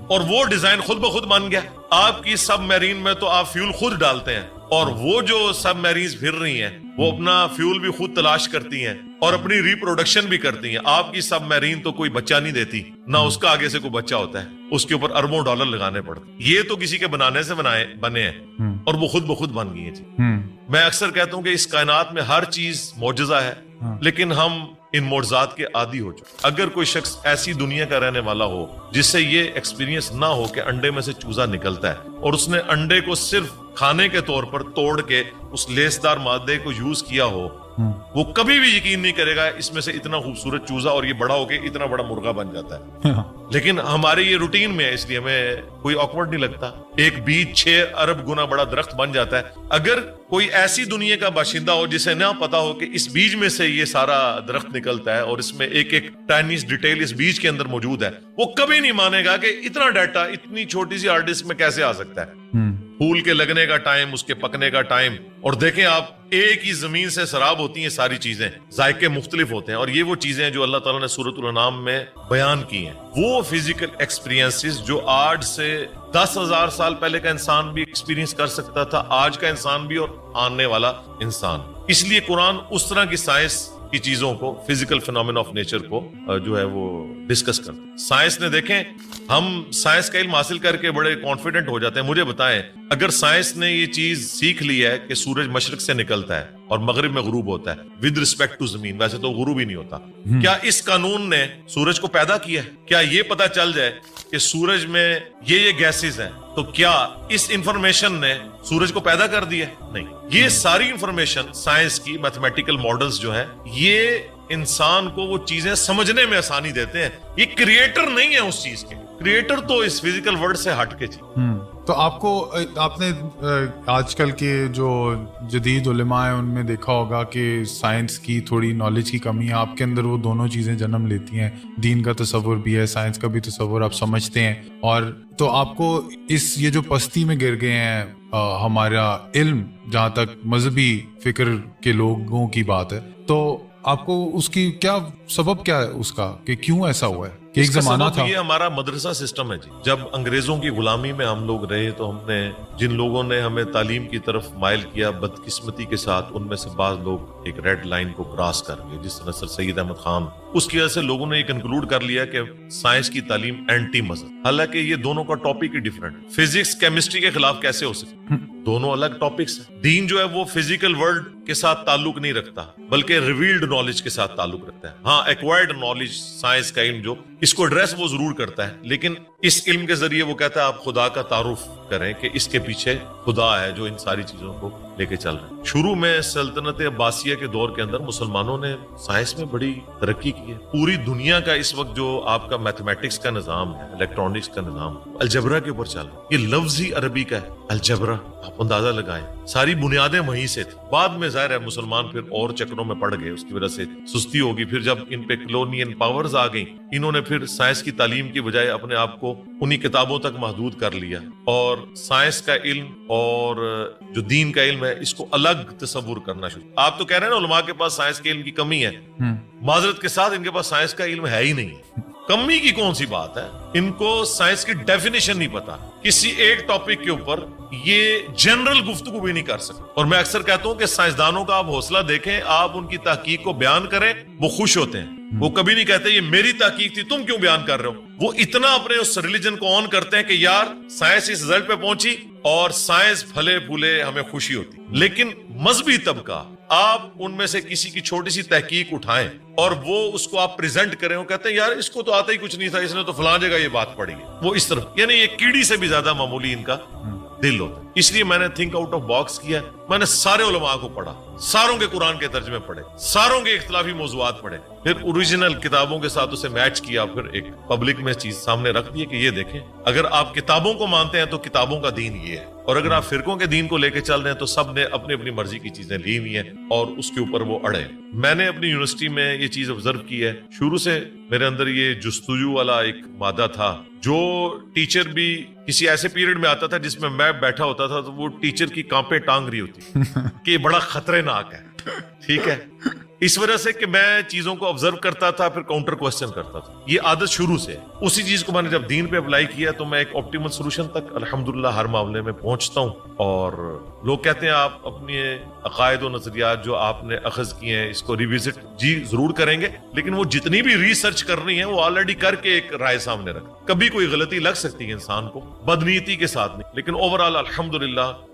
اور وہ ڈیزائن خود بخود بن گیا. آپ کی سب میرین میں تو آپ فیول خود ڈالتے ہیں, اور وہ جو سب میرینز پھر رہی ہیں وہ اپنا فیول بھی خود تلاش کرتی ہیں اور اپنی ریپروڈکشن بھی کرتی ہیں. آپ کی سب میرین تو کوئی بچہ نہیں دیتی, نہ اس کا آگے سے کوئی بچہ ہوتا ہے, اس کے اوپر اربوں ڈالر لگانے پڑتے. یہ تو کسی کے بنانے سے بنے ہیں, اور وہ خود بخود بن گئی ہیں. میں اکثر کہتا ہوں کہ اس کائنات میں ہر چیز معجزہ ہے, لیکن ہم ان معجزات کے عادی ہو چکے. اگر کوئی شخص ایسی دنیا کا رہنے والا ہو جس سے یہ ایکسپیرینس نہ ہو کہ انڈے میں سے چوزا نکلتا ہے اور اس نے انڈے کو صرف کھانے کے طور پر توڑ کے اس لیسدار مادے کو یوز کیا ہو, وہ کبھی بھی یقین نہیں کرے گا اس میں سے اتنا خوبصورت چوزا اور یہ بڑا ہو کے اتنا بڑا مرغا بن جاتا ہے. لیکن ہمارے یہ روٹین میں ہے, اس لیے ہمیں کوئی آکورڈ نہیں لگتا. ایک بیج 6 ارب گنا بڑا درخت بن جاتا ہے. اگر کوئی ایسی دنیا کا باشندہ ہو جسے نہ پتا ہو کہ اس بیج میں سے یہ سارا درخت نکلتا ہے اور اس میں ایک ایک ٹائنیز ڈیٹیل اس بیج کے اندر موجود ہے, وہ کبھی نہیں مانے گا کہ اتنا ڈیٹا اتنی چھوٹی سی ہارڈ ڈسک میں کیسے آ سکتا ہے. پھول کے لگنے کا ٹائم, اس کے پکنے کا ٹائم, اور دیکھیں آپ ایک ہی زمین سے سراب ہوتی ہیں ساری چیزیں, ذائقے مختلف ہوتے ہیں, اور یہ وہ چیزیں ہیں جو اللہ تعالیٰ نے سورۃ الانعام میں بیان کی ہیں. وہ فزیکل ایکسپیرینسز جو آج سے 10,000 سال پہلے کا انسان بھی ایکسپیرینس کر سکتا تھا, آج کا انسان بھی اور آنے والا انسان. اس لیے قرآن اس طرح کی سائنس کی چیزوں کو, فزیکل فینومینا آف نیچر کو جو ہے وہ ڈسکس کرتے ہیں. سائنس نے دیکھیں, ہم سائنس کا علم حاصل کر کے بڑے کانفیڈنٹ ہو جاتے ہیں. مجھے بتائیں, اگر سائنس نے یہ چیز سیکھ لی ہے کہ سورج مشرق سے نکلتا ہے اور مغرب میں غروب ہوتا ہے ود ریسپیکٹ ٹو زمین, ویسے تو غروب ہی نہیں ہوتا, کیا اس قانون نے سورج کو پیدا کیا ہے؟ کیا یہ پتا چل جائے کہ سورج میں یہ گیسز ہیں تو کیا اس انفارمیشن نے سورج کو پیدا کر دیا؟ نہیں. یہ ساری انفارمیشن سائنس کی میتھمیٹیکل ماڈلز جو ہیں, یہ انسان کو وہ چیزیں سمجھنے میں آسانی دیتے ہیں. یہ کریٹر نہیں ہے اس چیز کے, کریٹر تو اس فزیکل ورلڈ سے ہٹ کے چیز. تو آپ نے آج کل کے جو جدید علماء ہیں ان میں دیکھا ہوگا کہ سائنس کی تھوڑی نالج کی کمی ہے. آپ کے اندر وہ دونوں چیزیں جنم لیتی ہیں, دین کا تصور بھی ہے, سائنس کا بھی تصور آپ سمجھتے ہیں. اور تو آپ کو یہ جو پستی میں گر گئے ہیں ہمارا علم, جہاں تک مذہبی فکر کے لوگوں کی بات ہے, تو آپ کو اس کی کیا سبب کیا ہے اس کا, کہ کیوں ایسا ہوا ہے؟ کہ ایک زمانہ تھا, یہ ہمارا مدرسہ سسٹم ہے جی. جب انگریزوں کی غلامی میں ہم لوگ رہے تو ہم نے, جن لوگوں نے ہمیں تعلیم کی طرف مائل کیا, بدقسمتی کے ساتھ ان میں سے بعض لوگ ایک ریڈ لائن کو کراس کر گئے, جس طرح سر سید احمد خان. اس کی وجہ سے لوگوں نے یہ کنکلوڈ کر لیا کہ سائنس کی تعلیم اینٹی مذہب. حالانکہ یہ دونوں کا ٹاپک ہی ڈفرنٹ. فزکس کیمسٹری کے خلاف کیسے ہو سکتا؟ دونوں الگ ٹاپکس ہیں. دین جو ہے وہ فزیکل ورلڈ کے ساتھ تعلق نہیں رکھتا, بلکہ ریویلڈ نالج کے ساتھ تعلق رکھتا ہے. ہاں, ایکوائرڈ نالج, سائنس کا علم جو اس کو ایڈریس وہ ضرور کرتا ہے, لیکن اس علم کے ذریعے وہ کہتا ہے آپ خدا کا تعارف کریں کہ اس کے پیچھے خدا ہے جو ان ساری چیزوں کو لے کے چل رہا ہے. شروع میں سلطنت عباسیہ کے دور کے اندر مسلمانوں نے سائنس میں بڑی ترقی کی ہے. پوری دنیا کا اس وقت جو آپ کا میتھمیٹکس کا نظام ہے, الیکٹرانکس کا نظام, الجبرا کے اوپر چل رہا ہے. یہ لفظ ہی عربی کا ہے, الجبرا. آپ اندازہ لگائیں, ساری بنیادیں وہیں سے تھی. بعد میں ظاہر ہے مسلمان پھر اور چکروں میں پڑ گئے, اس کی وجہ سے سستی ہوگی. پھر جب ان پہ کلونین پاورز آ گئیں, انہوں نے پھر سائنس کی تعلیم کی بجائے اپنے آپ کو انہی کتابوں تک محدود کر لیا, اور سائنس کا علم اور جو دین کا علم ہے اس کو الگ تصور کرنا شروع. آپ تو کہہ رہے ہیں نا علماء کے پاس سائنس کے علم کی کمی ہے. معذرت کے ساتھ ان کے پاس سائنس کا علم ہے ہی نہیں. کمی کی کون سی بات ہے, ان کو سائنس کی ڈیفینیشن نہیں پتا. کسی ایک ٹاپک کے اوپر یہ جنرل گفتگو بھی نہیں کر سکتے. اور میں اکثر کہتا ہوں کہ سائنسدانوں کا آپ حوصلہ دیکھیں, آپ ان کی تحقیق کو بیان کریں, وہ خوش ہوتے ہیں. وہ کبھی نہیں کہتے یہ میری تحقیق تھی, تم کیوں بیان کر رہے ہو. وہ اتنا اپنے اس ریلیجن کو آن کرتے ہیں کہ یار سائنس اس رزلٹ پہ پہنچی اور سائنس پھلے پھولے, ہمیں خوشی ہوتی. لیکن مذہبی طبقہ, آپ ان میں سے کسی کی چھوٹی سی تحقیق اٹھائیں اور وہ اس کو آپ پریزنٹ کریں, وہ کہتے ہیں یار اس کو تو آتا ہی کچھ نہیں تھا, اس نے تو فلاں جگہ یہ بات پڑھی ہے. وہ اس طرف, یعنی یہ کیڑی سے بھی زیادہ معمولی ان کا دل ہوتا ہے. اس لیے میں نے تھنک آؤٹ آف باکس کیا. میں نے سارے علماء کو پڑھا, ساروں کے قرآن کے ترجمے پڑھے, ساروں کے اختلافی موضوعات پڑھے, پھر اوریجنل کتابوں کے ساتھ اسے میچ کیا, پھر ایک پبلک میں چیز سامنے رکھ دی کہ یہ دیکھیں, اگر آپ کتابوں کو مانتے ہیں تو کتابوں کا دین یہ ہے, اور اگر آپ فرقوں کے دین کو لے کے چل رہے ہیں تو سب نے اپنی اپنی مرضی کی چیزیں لی ہوئی ہیں اور اس کے اوپر وہ اڑے. میں نے اپنی یونیورسٹی میں یہ چیز آبزرو کی ہے. شروع سے میرے اندر یہ جستجو والا ایک مادہ تھا. جو ٹیچر بھی کسی ایسے پیریڈ میں آتا تھا جس میں بیٹھا ہوتا تھا تو وہ ٹیچر کی کانپیں ٹانگ رہی ہوتی کہ یہ بڑا خطرناک ہے. ٹھیک ہے, اس وجہ سے کہ میں چیزوں کو آبزرو کرتا تھا, پھر کاؤنٹر کوسچن کرتا تھا. یہ عادت شروع سے. اسی چیز کو میں نے جب دین پہ اپلائی کیا تو میں ایک آپٹیمل سولوشن تک الحمدللہ ہر معاملے میں پہنچتا ہوں. اور لوگ کہتے ہیں آپ اپنے عقائد و نظریات جو آپ نے اخذ کیے ہیں اس کو ریوزٹ جی ضرور کریں گے, لیکن وہ جتنی بھی ریسرچ کرنی ہے وہ آلریڈی کر کے ایک رائے سامنے رکھ. کبھی کوئی غلطی لگ سکتی ہے انسان کو, بدنیتی کے ساتھ نہیں, لیکن اوورآل الحمدللہ